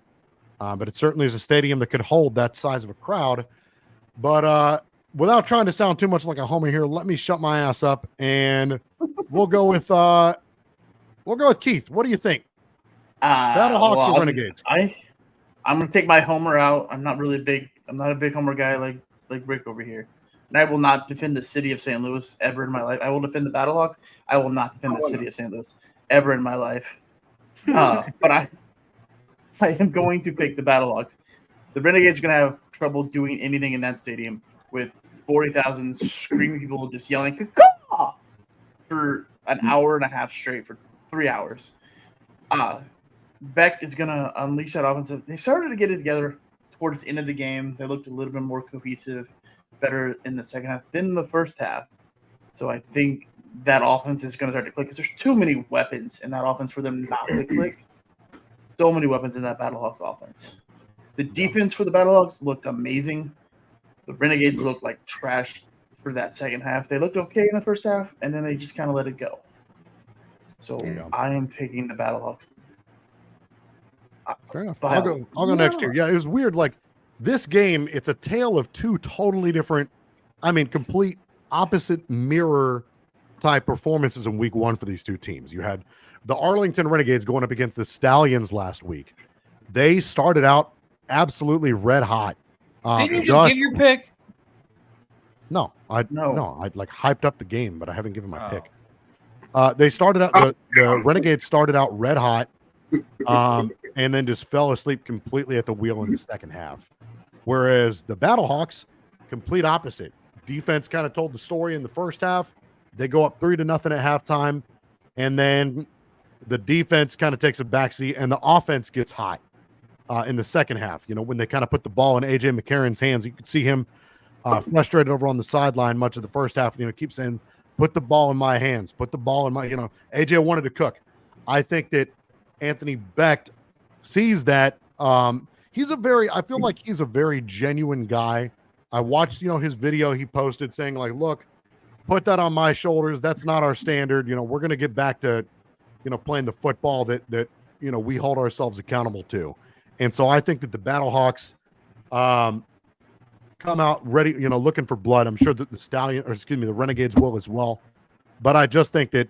but it certainly is a stadium that could hold that size of a crowd. But without trying to sound too much like a homer here, let me shut my ass up, and we'll go with Keith. What do you think? Battlehawks or Renegades? I'm gonna take my homer out. I'm not a big homer guy like Rick over here. And I will not defend the city of St. Louis ever in my life. I will defend the Battlehawks. I will not defend the city of St. Louis ever in my life. But I am going to pick the Battlehawks. The Renegades are going to have trouble doing anything in that stadium with 40,000 screaming people just yelling "Caw-caw!" for an hour and a half straight for 3 hours. Beck is going to unleash that offense. They started to get it together towards the end of the game. They looked a little bit more cohesive, better in the second half than the first half. So I think that offense is going to start to click because there's too many weapons in that offense for them not to click. So many weapons in that Battlehawks offense. The defense for the Battlehawks looked amazing. The Renegades looked like trash for that second half. They looked okay in the first half, and then they just kind of let it go. So I am picking the Battlehawks. Fair enough. I'll go next here. Yeah, it was weird. Like this game, it's a tale of two totally different, complete opposite mirror type performances in week one for these two teams. You had the Arlington Renegades going up against the Stallions last week. They started out absolutely red hot. Didn't you just give your pick? No, I like hyped up the game, but I haven't given my pick. They started out the Renegades started out red hot, and then just fell asleep completely at the wheel in the second half. Whereas the Battlehawks, complete opposite. Defense kind of told the story in the first half. They go up 3-0 at halftime, and then the defense kind of takes a backseat, and the offense gets hot in the second half. When they kind of put the ball in A.J. McCarron's hands, you could see him frustrated over on the sideline much of the first half. Keep saying, put the ball in my hands, put the ball in my, A.J. wanted to cook. I think that Anthony Becht sees that. I feel like he's a very genuine guy. I watched, his video he posted saying like, look, put that on my shoulders. That's not our standard. We're going to get back to, playing the football that we hold ourselves accountable to. And so I think that the Battlehawks come out ready, looking for blood. I'm sure that the Renegades will as well. But I just think that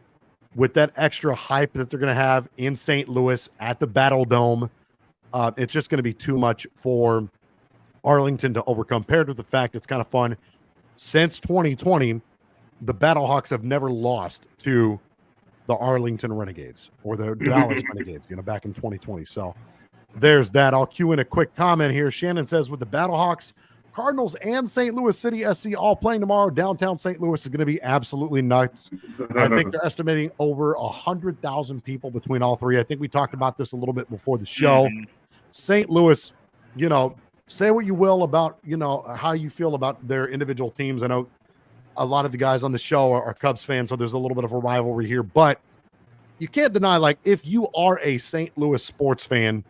with that extra hype that they're going to have in St. Louis at the Battle Dome, it's just going to be too much for Arlington to overcome, paired with the fact it's kind of fun. Since 2020, the Battlehawks have never lost to the Arlington Renegades or the Dallas Renegades, back in 2020. So there's that. I'll cue in a quick comment here. Shannon says, with the Battlehawks, Cardinals, and St. Louis City SC all playing tomorrow, downtown St. Louis is going to be absolutely nuts. I think they're estimating over 100,000 people between all three. I think we talked about this a little bit before the show. St. Louis, say what you will about, how you feel about their individual teams. I know a lot of the guys on the show are Cubs fans, so there's a little bit of a rivalry here. But you can't deny, like, if you are a St. Louis sports fan,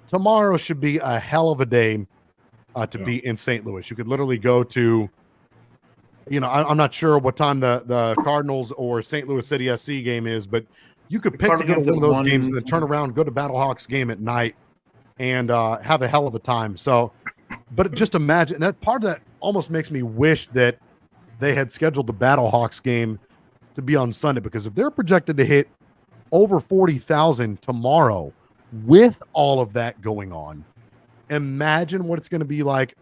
tomorrow should be a hell of a day to be in St. Louis. You could literally go to, I'm not sure what time the Cardinals or St. Louis City SC game is, but you could pick to go to one of those games and then turn around, go to Battlehawks game at night and have a hell of a time. So, but just imagine that part of that almost makes me wish that they had scheduled the Battlehawks game to be on Sunday, because if they're projected to hit over 40,000 tomorrow with all of that going on, imagine what it's going to be like,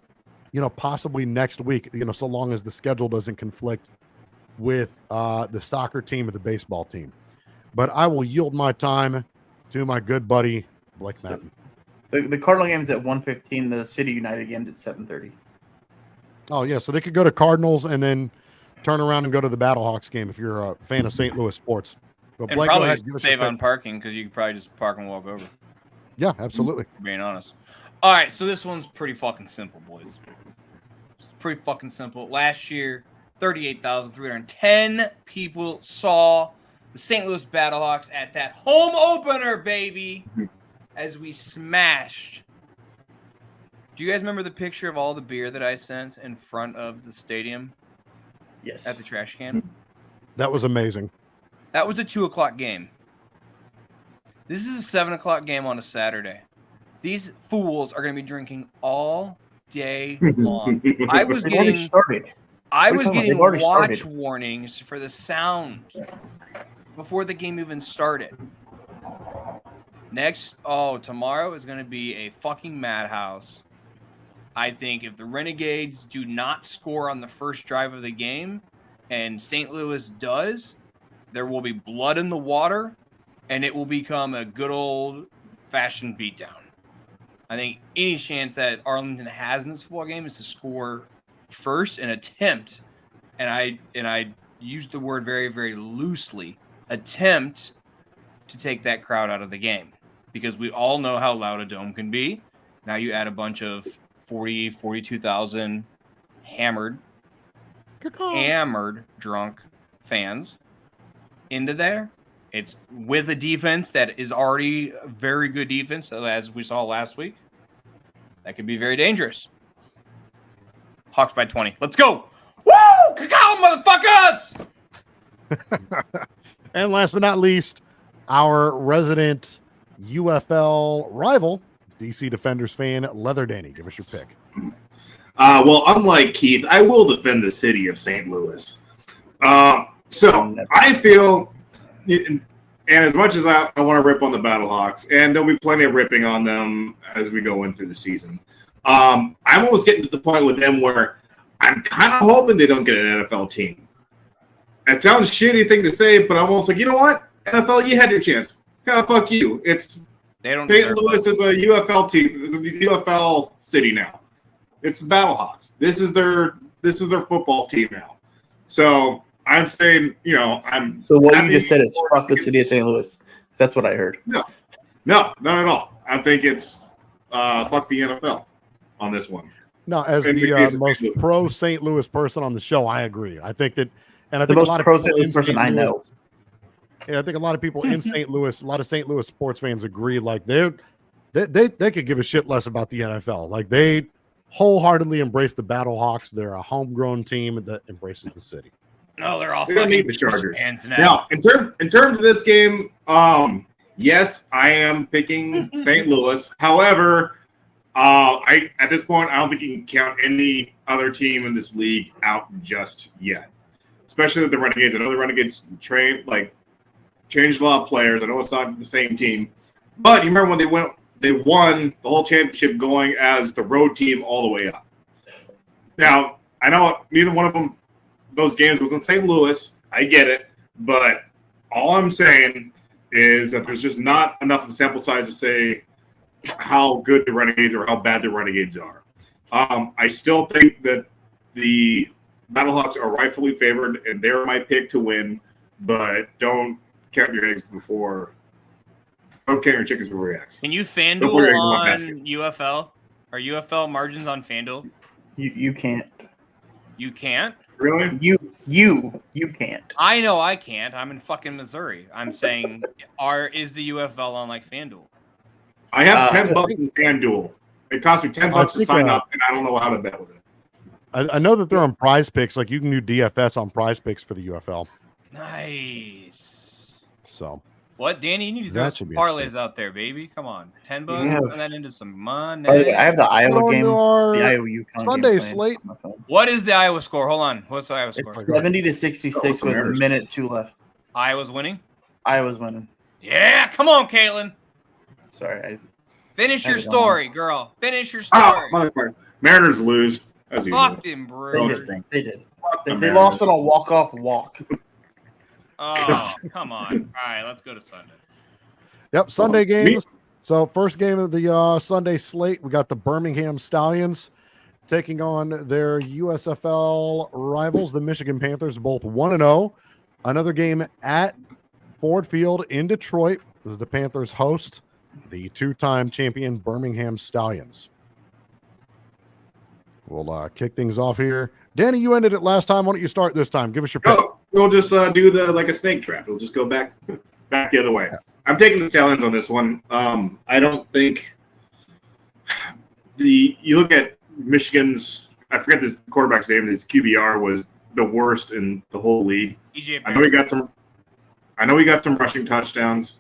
possibly next week, so long as the schedule doesn't conflict with the soccer team or the baseball team. But I will yield my time to my good buddy, Blake Madden. The Cardinal game's at 1:15. The City United game's at 7:30. Oh, yeah. So they could go to Cardinals and then turn around and go to the Battlehawks game if you're a fan of St. Louis sports. But and Blake, probably go ahead, give us save on parking, because you could probably just park and walk over. Yeah, absolutely. Being honest. All right, so this one's pretty fucking simple, boys. It's pretty fucking simple. Last year, 38,310 people saw the St. Louis Battlehawks at that home opener, baby, as we smashed. Do you guys remember the picture of all the beer that I sent in front of the stadium? Yes. At the trash can? That was amazing. That was a 2:00 game. This is a 7:00 game on a Saturday. These fools are going to be drinking all day long. I was getting watch warnings for the sound before the game even started. Tomorrow is going to be a fucking madhouse. I think if the Renegades do not score on the first drive of the game and St. Louis does, there will be blood in the water and it will become a good old-fashioned beatdown. I think any chance that Arlington has in this football game is to score first and attempt, and I use the word very, very loosely, attempt to take that crowd out of the game. Because we all know how loud a dome can be. Now you add a bunch of 42,000 hammered, drunk fans into there. It's with a defense that is already a very good defense, so as we saw last week. That could be very dangerous. Hawks by 20. Let's go! Woo! Cacao, motherfuckers! And last but not least, our resident UFL rival, DC Defenders fan, Leather Danny. Give us your pick. Well, unlike Keith, I will defend the city of St. Louis. So I feel, and as much as I want to rip on the Battlehawks, and there'll be plenty of ripping on them as we go into the season, I'm almost getting to the point with them where I'm kind of hoping they don't get an NFL team. That sounds shitty thing to say, but I'm almost like, you know what? NFL, you had your chance. Fuck you. St. Louis is a UFL team. It's a UFL city now. It's the Battlehawks. This is their football team now. So I'm saying, So what you just said is fuck the city of St. Louis. That's what I heard. No, not at all. I think it's fuck the NFL on this one. No, as the most pro St. Louis person on the show, I agree. I think that, and I think the a most lot of pro St. Louis person I know. Yeah, I think a lot of people in St. Louis, a lot of St. Louis sports fans agree. Like they could give a shit less about the NFL. Like they wholeheartedly embrace the Battlehawks. They're a homegrown team that embraces the city. No, they're all they don't need the fucking Chargers. fans now. Now, in terms of this game, yes, I am picking St. Louis. However, at this point, I don't think you can count any other team in this league out just yet. Especially the Renegades. I know the Renegades changed a lot of players. I know it's not the same team, but you remember when they won the whole championship going as the road team all the way up. Now, I know neither one of them, those games was in St. Louis. I get it, but all I'm saying is that there's just not enough of a sample size to say how good the Renegades or how bad the Renegades are. I still think that the Battlehawks are rightfully favored, and they're my pick to win, but don't count your eggs before. Don't count your chickens before your eggs. Can you FanDuel on UFL? Are UFL margins on FanDuel? You can't. You can't? Really? You can't. I know I can't. I'm in fucking Missouri. I'm saying, is the UFL on like FanDuel? I have $10 in FanDuel. It cost me $10 to sign up, and I don't know how to bet with it. I know that they're on Prize Picks. Like you can do DFS on Prize Picks for the UFL. Nice. So what, Danny? You need to throw some parlays out there, baby. Come on, $10. Turn that into some money. I have the Iowa game. The Iowa UConn Sunday slate. What is the Iowa score? Hold on. What's the Iowa score? It's 70-66 with a minute 2 left. Iowa's winning. Iowa's winning. Yeah, come on, Caitlin. Sorry, finish your story, girl. Finish your story. Motherfucker. Mariners lose. Fuck them, bro. They did. They lost on a walk-off walk. Oh, come on. All right, let's go to Sunday. Yep, Sunday games. So first game of the Sunday slate, we got the Birmingham Stallions taking on their USFL rivals, the Michigan Panthers, both 1-0. Another game at Ford Field in Detroit. This is the Panthers host the two-time champion Birmingham Stallions. We'll kick things off here. Danny, you ended it last time. Why don't you start this time? Give us your pick. We'll just do like a snake trap. It'll just go back the other way. I'm taking the Stallions on this one. I don't think you look at Michigan's. I forget this quarterback's name. His QBR was the worst in the whole league. I know he got some rushing touchdowns.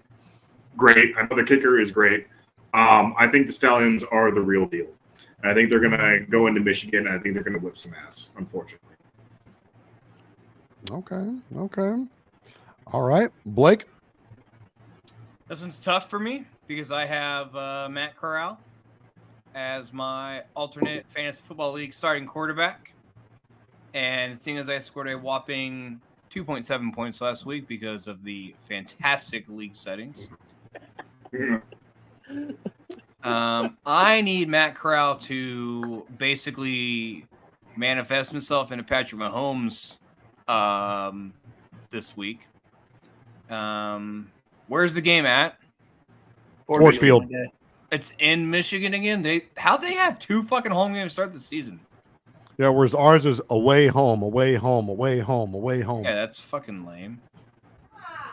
Great. I know the kicker is great. I think the Stallions are the real deal. I think they're going to go into Michigan, and I think they're going to whip some ass, unfortunately. Okay. All right. Blake? This one's tough for me because I have Matt Corral as my alternate fantasy football league starting quarterback. And seeing as I scored a whopping 2.7 points last week because of the fantastic league settings, I need Matt Corral to basically manifest himself into Patrick Mahomes this week. Where's the game at? Ford Field. It's in Michigan again. How'd they have 2 fucking home games to start the season? Yeah, whereas ours is away, home, away, home, away, home, away, home. Yeah, that's fucking lame.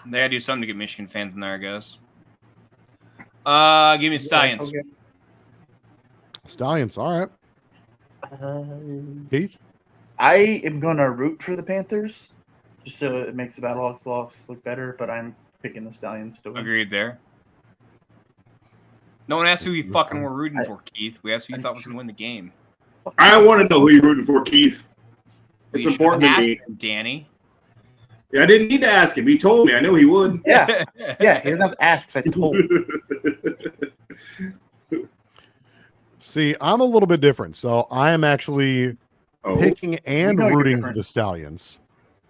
They gotta do something to get Michigan fans in there, I guess. Give me Stallions. Okay. Stallions, all right. Keith? I am gonna root for the Panthers, just so it makes the Battlehawks look better. But I'm picking the Stallions to win. Agreed there. No one asked who you fucking were rooting for, Keith. We asked who you thought was gonna win the game. I want to know who you're rooting for, Keith. It's important to me. Danny. Yeah, I didn't need to ask him. He told me. I knew he would. Yeah, he doesn't have to ask because I told him. See, I'm a little bit different. So I am actually picking and rooting for the Stallions.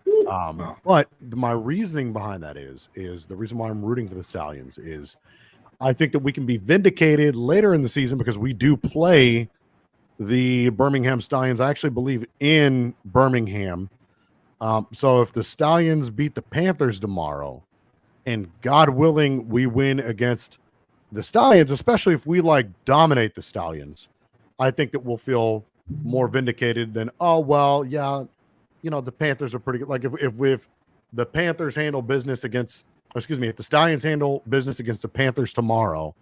But my reasoning behind that is the reason why I'm rooting for the Stallions is I think that we can be vindicated later in the season because we do play the Birmingham Stallions. I actually believe in Birmingham. So if the Stallions beat the Panthers tomorrow, and God willing, we win against the Stallions, especially if we dominate the Stallions, I think that we'll feel more vindicated than, the Panthers are pretty good. Like if the Panthers handle business against, if the Stallions handle business against the Panthers tomorrow,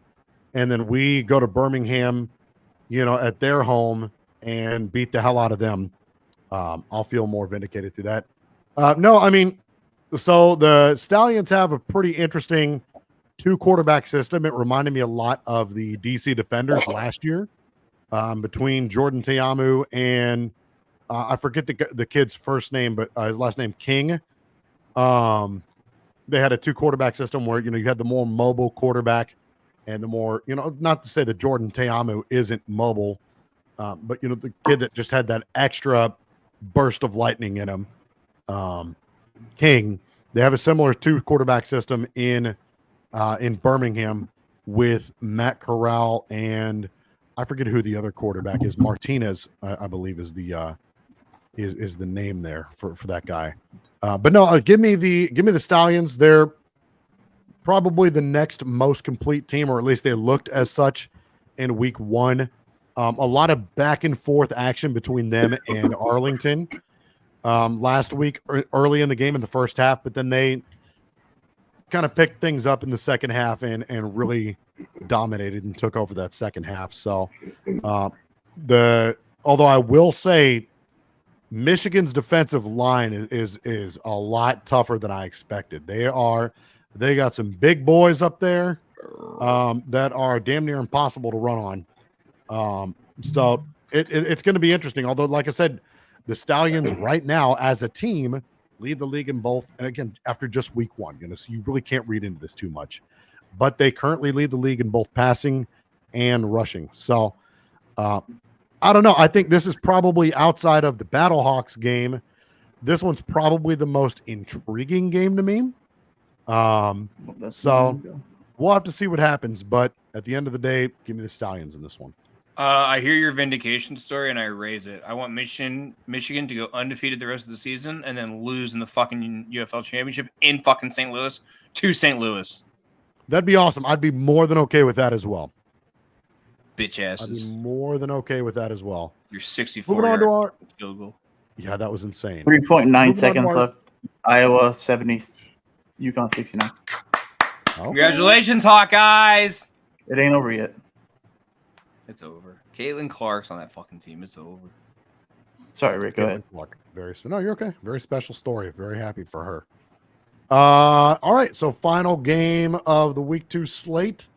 and then we go to Birmingham, at their home and beat the hell out of them, I'll feel more vindicated through that. So the Stallions have a pretty interesting 2-quarterback system. It reminded me a lot of the DC Defenders last year, between Jordan Teamu and I forget the kid's first name, but his last name King. They had a 2-quarterback system where you had the more mobile quarterback and the more, not to say that Jordan Teamu isn't mobile, but the kid that just had that extra burst of lightning in him, King. They have a similar 2-quarterback system in Birmingham with Matt Corral and I forget who the other quarterback is. Martinez, I believe, is the name there for that guy. But no, give me the Stallions. They're probably the next most complete team, or at least they looked as such in week 1. A lot of back and forth action between them and Arlington last week, early in the game in the first half, but then they kind of picked things up in the second half and really dominated and took over that second half. So although I will say Michigan's defensive line is a lot tougher than I expected. They got some big boys up there that are damn near impossible to run on. So it's going to be interesting. Although, like I said, the Stallions right now as a team lead the league in both. And again, after just week 1, so you really can't read into this too much. But they currently lead the league in both passing and rushing. So I don't know. I think this is probably outside of the Battlehawks game. This one's probably the most intriguing game to me. So we'll have to see what happens. But at the end of the day, give me the Stallions in this one. I hear your vindication story and I raise it. I want Michigan to go undefeated the rest of the season and then lose in the fucking UFL championship in fucking St. Louis to St. Louis. That'd be awesome. I'd be more than okay with that as well. Bitch asses. I'd be more than okay with that as well. You're 64. Moving on to our field goal. Yeah, that was insane. 3.9 seconds left. Iowa 70, UConn 69. Okay. Congratulations, Hawkeyes. It ain't over yet. It's over. Caitlin Clark's on that fucking team. It's over. Sorry, Rick. Go ahead. No, you're okay. Very special story. Very happy for her. All right. So final game of the week 2 slate.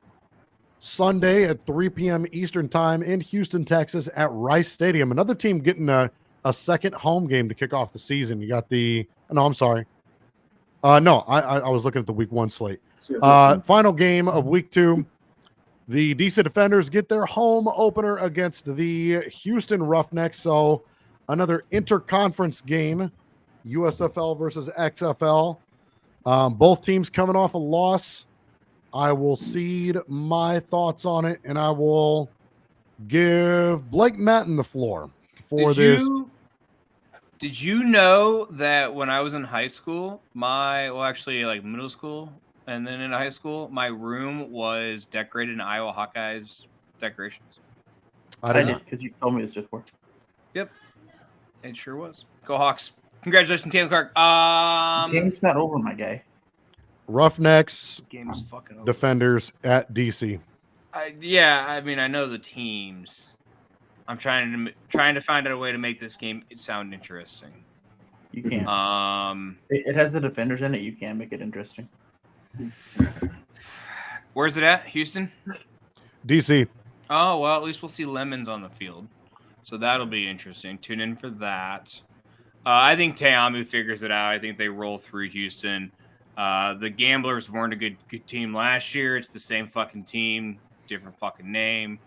Sunday at 3 p.m. Eastern time in Houston, Texas at Rice Stadium. Another team getting a second home game to kick off the season. You got I'm sorry. I was looking at the week 1 slate. Final game of week 2. The DC Defenders get their home opener against the Houston Roughnecks. So another interconference game, USFL versus XFL. Both teams coming off a loss. I will cede my thoughts on it, and I will give Blake Matten the floor for this. Did you know that when I was in high school, like middle school and then in high school, my room was decorated in Iowa Hawkeyes decorations? I did, because you've told me this before. Yep. It sure was. Go Hawks. Congratulations, Caitlin Clark. Game's not over, my guy. Roughnecks Game is fucking over. Defenders at DC. I know the teams. I'm trying to find out a way to make this game sound interesting. You can. It has the Defenders in it. You can make it interesting. Where's it at? Houston? DC. Oh, well, at least we'll see lemons on the field. So that'll be interesting. Tune in for that. I think Teamu figures it out. I think they roll through Houston. The Gamblers weren't a good team last year. It's the same fucking team, different fucking name.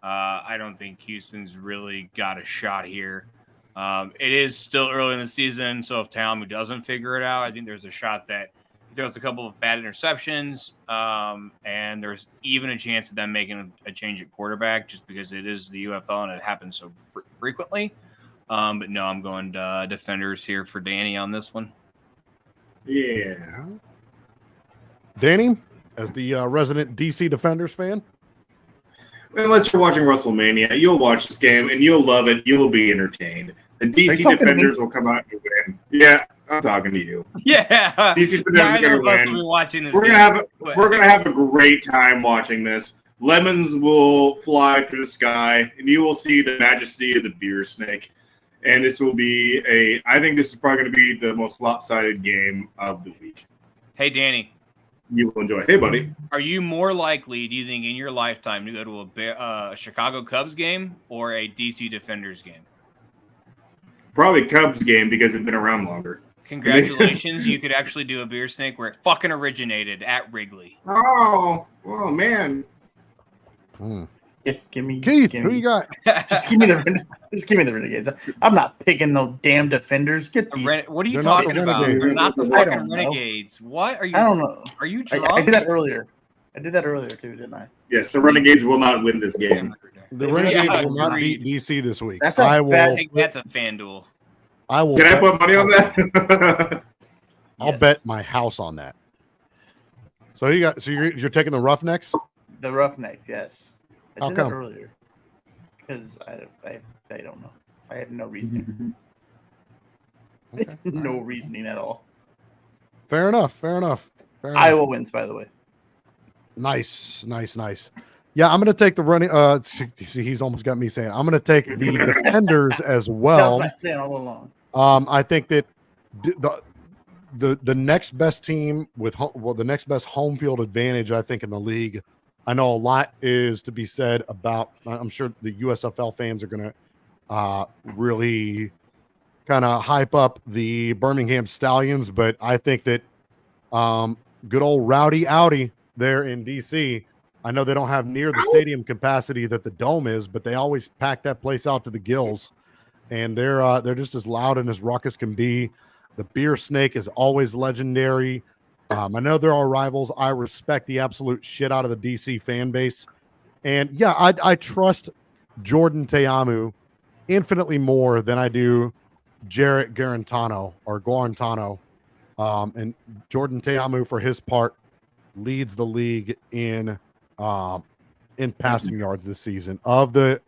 I don't think Houston's really got a shot here. It is still early in the season, so if Teamu doesn't figure it out, I think there's a shot that he throws a couple of bad interceptions, and there's even a chance of them making a change at quarterback just because it is the UFL and it happens so frequently. But no, I'm going Defenders here for Danny on this one. Yeah. Danny, as the resident DC Defenders fan? Unless you're watching WrestleMania, you'll watch this game and you'll love it. You'll be entertained. The DC Defenders will come out and win. Yeah, I'm talking to you. Yeah. DC Defenders are going to win. Watching this we're gonna have a great time watching this. Lemons will fly through the sky, and you will see the majesty of the beer snake. And this will be I think this is probably going to be the most lopsided game of the week. Hey, Danny. You will enjoy. Hey, buddy. Are you more likely, do you think, in your lifetime to go to a Chicago Cubs game or a DC Defenders game? Probably Cubs game because it's been around longer. Congratulations. You could actually do a beer snake where it fucking originated at Wrigley. Oh man. Yeah, give me Keith. Who you got? Just give me the Renegades. I'm not picking no damn Defenders. Get these. What are you talking about? They're not the fucking Renegades. What are you? I don't know. Are you drunk? I did that earlier. Too, didn't I? Yes, the Renegades will not win this game. The Renegades will not beat DC this week. That's I think that's a FanDuel. I will. Can I put money on that? I'll bet my house on that. So you're taking the Roughnecks? The Roughnecks, yes. I did How that come? earlier because I don't know. I have no reasoning. Okay. No reasoning at all. Fair enough. Iowa wins, by the way. Nice. Yeah, I'm going to take the running. See, he's almost got me saying I'm going to take the Defenders as well. That was my plan all along. I think that the next best team with the next best home field advantage, I think, in the league. I know a lot is to be said about. I'm sure the USFL fans are going to really kind of hype up the Birmingham Stallions, but I think that good old Rowdy Audi there in DC. I know they don't have near the stadium capacity that the Dome is, but they always pack that place out to the gills, and they're just as loud and as raucous can be. The beer snake is always legendary. I know there are rivals. I respect the absolute shit out of the DC fan base. And yeah, I trust Jordan Teamu infinitely more than I do Jarrett Guarantano. And Jordan Teamu, for his part, leads the league in passing yards this season. Of the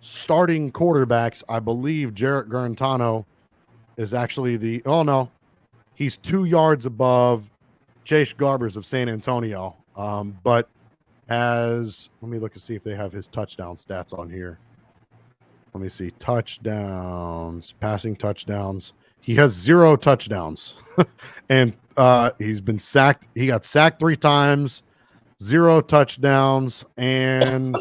starting quarterbacks, I believe Jarrett Guarantano is actually he's 2 yards above Chase Garbers of San Antonio. But let me look and see if they have his touchdown stats on here. Let me see. Touchdowns, passing touchdowns. He has 0 touchdowns. And he's been sacked. He got sacked 3 times, 0 touchdowns, and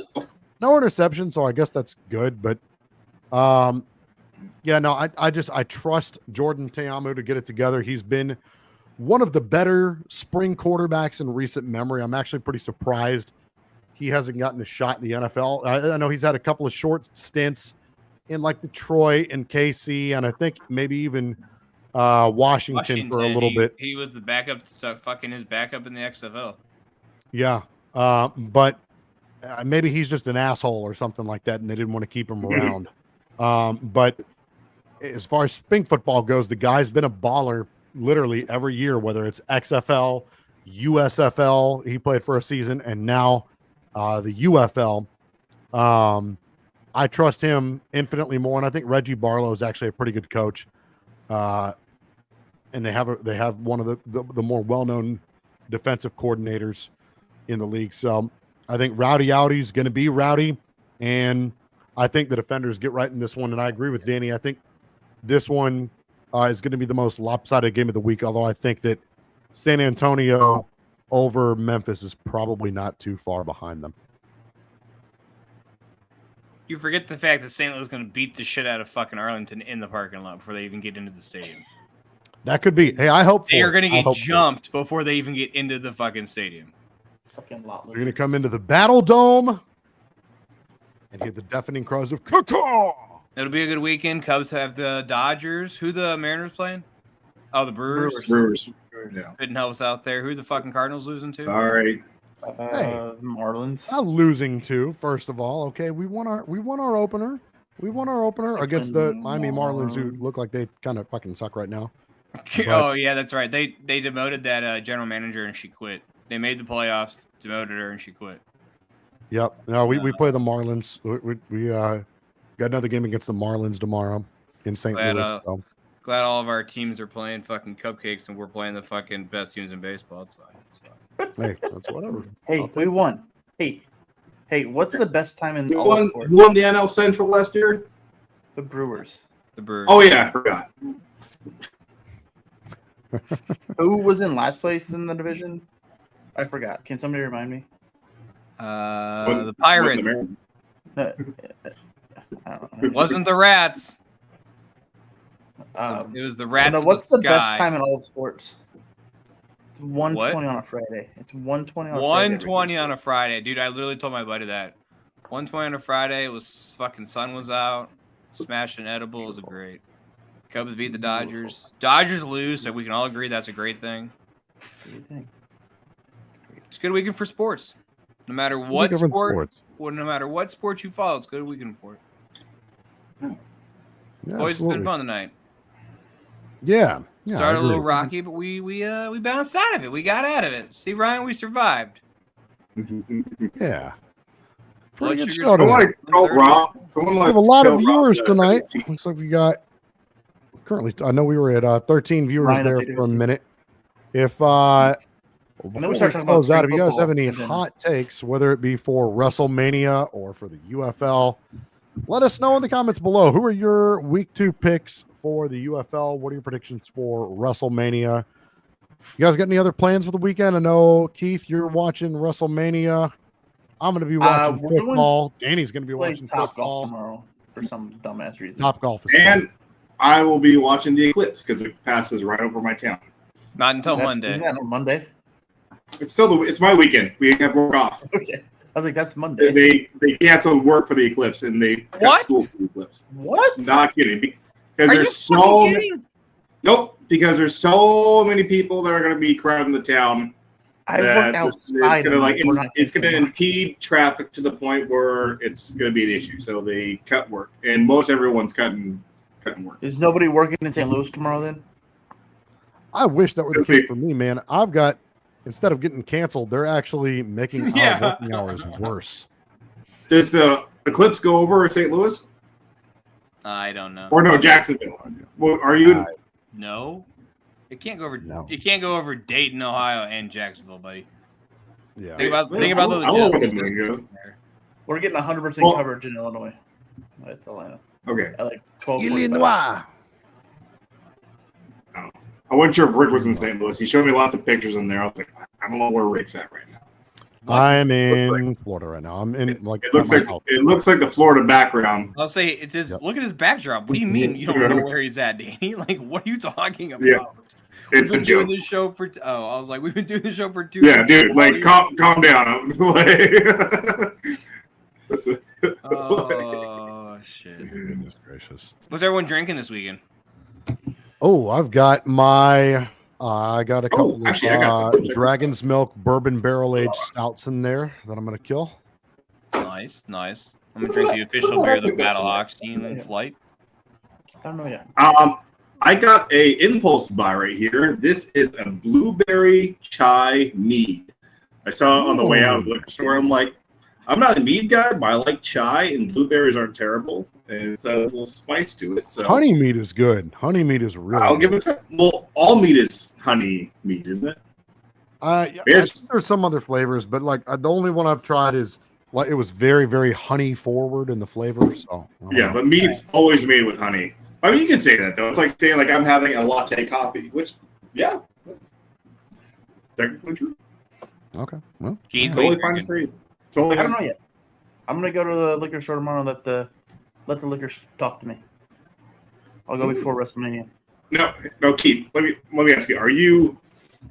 no interception. So I guess that's good. But I trust Jordan Ta'amu to get it together. He's been one of the better spring quarterbacks in recent memory. I'm actually pretty surprised he hasn't gotten a shot in the NFL. I know he's had a couple of short stints in like Detroit and KC, and I think maybe even Washington for a little bit. He was the backup, his backup in the XFL. Yeah, but maybe he's just an asshole or something like that, and they didn't want to keep him around. But as far as spring football goes, the guy's been a baller literally every year, whether it's XFL, USFL, he played for a season, and now the UFL. I trust him infinitely more, and I think Reggie Barlow is actually a pretty good coach. And they have one of the more well-known defensive coordinators in the league. So I think Rowdy Outy's going to be rowdy, and I think the defenders get right in this one. And I agree with Danny. I think this one is going to be the most lopsided game of the week, although I think that San Antonio over Memphis is probably not too far behind them. You forget the fact that St. Louis is going to beat the shit out of fucking Arlington in the parking lot before they even get into the stadium. That could be. Hey, I hope they are going to get jumped before they even get into the fucking stadium. Fucking lot. They're going to come into the Battle Dome and hear the deafening cries of caw. It'll be a good weekend. Cubs have the Dodgers. Who the Mariners playing? Oh, the Brewers. Brewers. Yeah. Couldn't help us out there. Who the fucking Cardinals losing to? Sorry. Marlins. Not losing to, first of all. Okay, we won our opener. We won our opener against the Miami Marlins, who look like they kind of fucking suck right now. Oh yeah, that's right. They demoted that general manager and she quit. They made the playoffs, demoted her, and she quit. Yep. No, we play the Marlins. We got another game against the Marlins tomorrow in St. Louis. So. Glad all of our teams are playing fucking cupcakes and we're playing the fucking best teams in baseball. Hey, that's whatever. Hey, we won. Hey, what's the best time in you all won, sports? you won the NL Central last year? The Brewers. Oh, yeah, I forgot. Who was in last place in the division? I forgot. Can somebody remind me? The Pirates. It wasn't the Rats. It was the Rats. No, what's the sky. best time in all sports? It's 1:20 on a Friday. It's 1:20 on a Friday. 1:20 on a Friday, dude. I literally told my buddy that. 1:20 on a Friday. It was fucking sun was out. Smashing edible. It was great. Cubs beat the Dodgers. Dodgers lose, so we can all agree that's a great thing. It's a good weekend for sports. No matter what sport, no matter what sport you follow, it's a good weekend for it. Yeah, Boys, it's been fun tonight. Yeah. Started a little rocky, but we bounced out of it. We got out of it. See, Ryan, we survived. Yeah. We have a lot of viewers tonight. Looks like we got currently. I know we were at 13 viewers there for a minute. If before we close out, if you guys have any hot takes, whether it be for WrestleMania or for the UFL, let us know in the comments below. Who are your week 2 picks for the UFL? What are your predictions for WrestleMania? You guys got any other plans for the weekend? I know, Keith, you're watching WrestleMania. I'm going to be watching football. Danny's going to be watching football tomorrow for some dumbass reason. Top golf is and fun. I will be watching the eclipse because it passes right over my town. Not until Monday. Isn't that on Monday? It's still it's my weekend. We have work off. Okay. I was like, that's Monday. They canceled work for the eclipse and they cut school for the eclipse. What? Not kidding. Because there's so many. Nope. Because there's so many people that are going to be crowding the town. I work outside. It's going to impede traffic to the point where it's going to be an issue. So they cut work, and most everyone's cutting work. Is nobody working in St. Louis tomorrow then? I wish that were the case for me, man. I've got, instead of getting canceled, they're actually making our working hours worse. Does the eclipse go over St. Louis? I don't know. Or no, Jacksonville. Well, are you? No. It can't go over. No. It can't go over Dayton, Ohio, and Jacksonville, buddy. Yeah. Think about the I don't know what they're doing, logistics. We're getting 100% coverage in Illinois. That's Atlanta. Okay. At like 12. Illinois. I wasn't sure if Rick was in St. Louis. He showed me lots of pictures in there. I was like, I don't know where Rick's at right now. I'm in Florida right now. I'm in like. It looks like the Florida background. I'll say it's his. Look at his backdrop. What do you mean you don't know where he's at, Danny? Like, what are you talking about? Yeah. It's We've a been doing joke. this show for. I was like, we've been doing this show for 2 Yeah, dude. Like, calm down. Oh shit! Goodness gracious. What's everyone drinking this weekend? Oh, I've got my. I got a couple actually, I got some. Dragon's Milk bourbon barrel aged stouts in there that I'm gonna kill. Nice. I'm gonna drink the official beer of the Battlehawks, Yingling Flight. I don't know yet. I got a impulse buy right here. This is a blueberry chai mead. I saw it on the way out of the liquor store. I'm like, I'm not a mead guy, but I like chai, and blueberries aren't terrible. And it's a little spice to it. So Honey mead is good. Honey mead is really. I'll give it a try. Well, all meat is honey meat, isn't it? There's some other flavors, but like the only one I've tried is like it was very, very honey forward in the flavor. So Yeah, but meat's always made with honey. I mean, you can say that though. It's like saying like I'm having a latte coffee, which that's technically true. Okay, well, Keith, totally fine to say. Totally I don't know yet. I'm gonna go to the liquor store tomorrow and let the liquor talk to me. I'll go before WrestleMania. No, Keith. Let me ask you: are you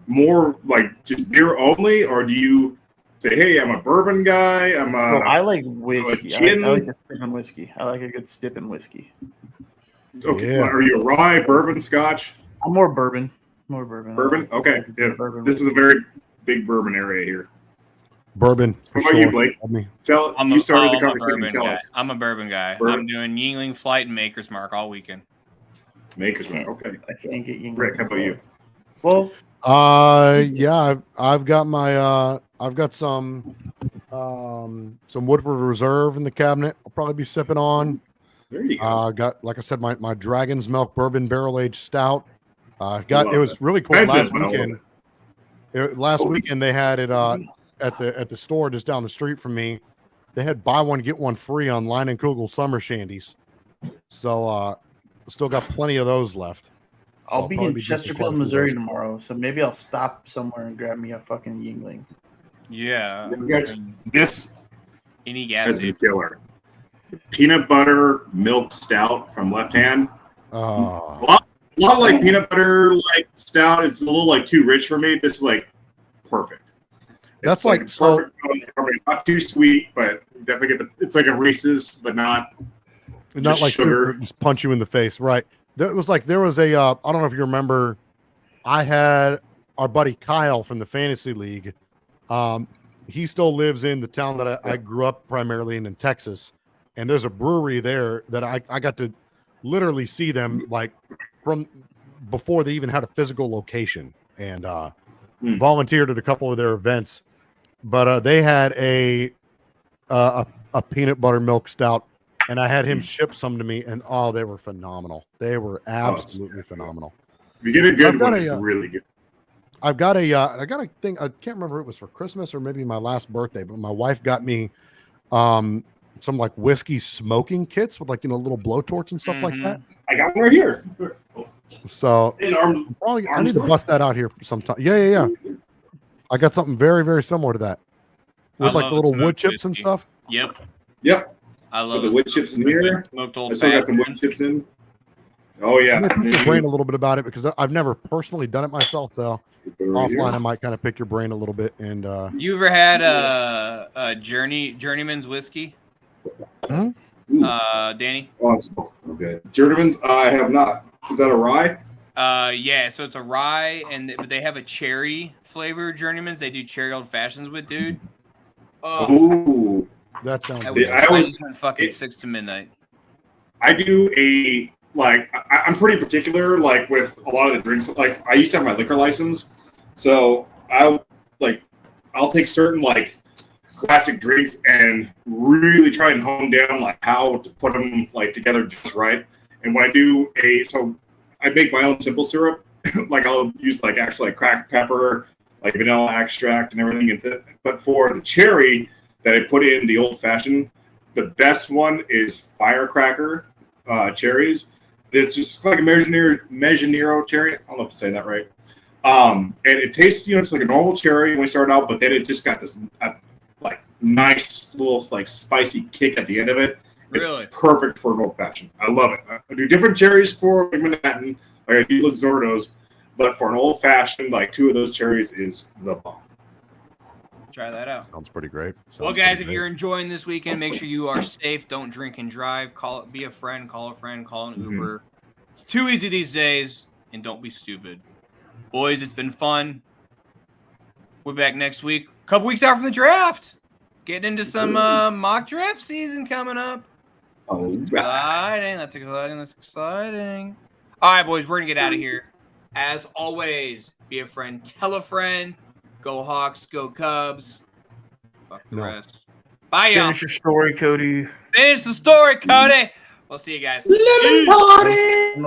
more like just beer only, or do you say, "Hey, I'm a bourbon guy. I like whiskey. I gin? like a sipping whiskey. I like a good sipping whiskey. Okay, Yeah. are you a rye, bourbon, scotch? I'm more bourbon. More bourbon. Bourbon? Okay, yeah. Bourbon. This is a very big bourbon area here. bourbon. For What about sure. you, Blake? You started the conversation. Tell us. I'm a bourbon guy. Bourbon? I'm doing Yingling Flight and Maker's Mark all weekend. Maker's Mark. Okay. I can't get you. Rick, how about you? Well, yeah, I've got my I've got some Woodford Reserve in the cabinet. I'll probably be sipping on. There you go. Got, like I said, my Dragon's Milk bourbon barrel aged stout. It was really cool Expensive, last but I love weekend. Last weekend they had it at the store just down the street from me. They had buy one get one free on Line and Kugel summer shandies. So still got plenty of those left. I'll So be probably in drinking Chesterfield, quite a few of Missouri those. tomorrow, so maybe I'll stop somewhere and grab me a fucking Yingling. Yeah. This Any has gas. been killer. Peanut butter milk stout from Left Hand. A lot like peanut butter like stout. It's a little like too rich for me. This is like perfect. That's It's like so. perfect. Not too sweet, but definitely get the. It's like a Reese's, but not Not like sugar. just punch you in the face, right? There was a I don't know if you remember, I had our buddy Kyle from the fantasy league. He still lives in the town that I grew up primarily in Texas, and there's a brewery there that I got to literally see them like from before they even had a physical location, and volunteered at a couple of their events. But they had a peanut butter milk stout. And I had him ship some to me, and they were phenomenal. They were absolutely phenomenal. If you get a good one, it's really good. I've got a thing. I can't remember if it was for Christmas or maybe my last birthday, but my wife got me some like whiskey smoking kits with like little blowtorch and stuff like that. I got one right here. So I need to bust that out here sometime. Yeah. I got something very, very similar to that with like the little wood chips and stuff. Yep. I love the wood chips in here. Smoked I old still got some wood chips in. Oh yeah. I'm gonna pick your brain a little bit about it because I've never personally done it myself. So offline, I might kind of pick your brain a little bit. And you ever had a Journeyman's whiskey? Danny? Oh, it smells so good. Journeyman's, I have not. Is that a rye? Yeah. So it's a rye, but they have a cherry flavor Journeyman's. They do cherry old fashions with, dude. Oh. Ooh. That sounds. I good. just went fucking 6 to midnight. I do I'm pretty particular, like with a lot of the drinks. Like I used to have my liquor license, so I'll take certain classic drinks and really try and hone down like how to put them like together just right. And when I do I make my own simple syrup. Like I'll use like actually like cracked pepper, like vanilla extract and everything. But for the cherry that I put in the old fashioned, the best one is firecracker cherries. It's just like a Mezzanero cherry. I don't know if I'm saying that right. And it tastes, it's like a normal cherry when we start out, but then it just got this like nice little like spicy kick at the end of it. Really? It's perfect for an old fashioned. I love it. I do different cherries for Manhattan, like I do Luxardos, but for an old fashioned, like 2 of those cherries is the bomb. Try that out. Sounds pretty great. Well, guys, if you're enjoying this weekend, make sure you are safe. Don't drink and drive. Be a friend, call an Uber. It's too easy these days, and don't be stupid. Boys, it's been fun. We'll be back next week. A couple weeks out from the draft. Getting into some mock draft season coming up. Oh, That's exciting. All right, boys, we're going to get out of here. As always, be a friend, tell a friend. Go Hawks, go Cubs. Fuck the rest. Bye, y'all. Finish your story, Cody. Finish the story, Cody. We'll see you guys. Lemon party.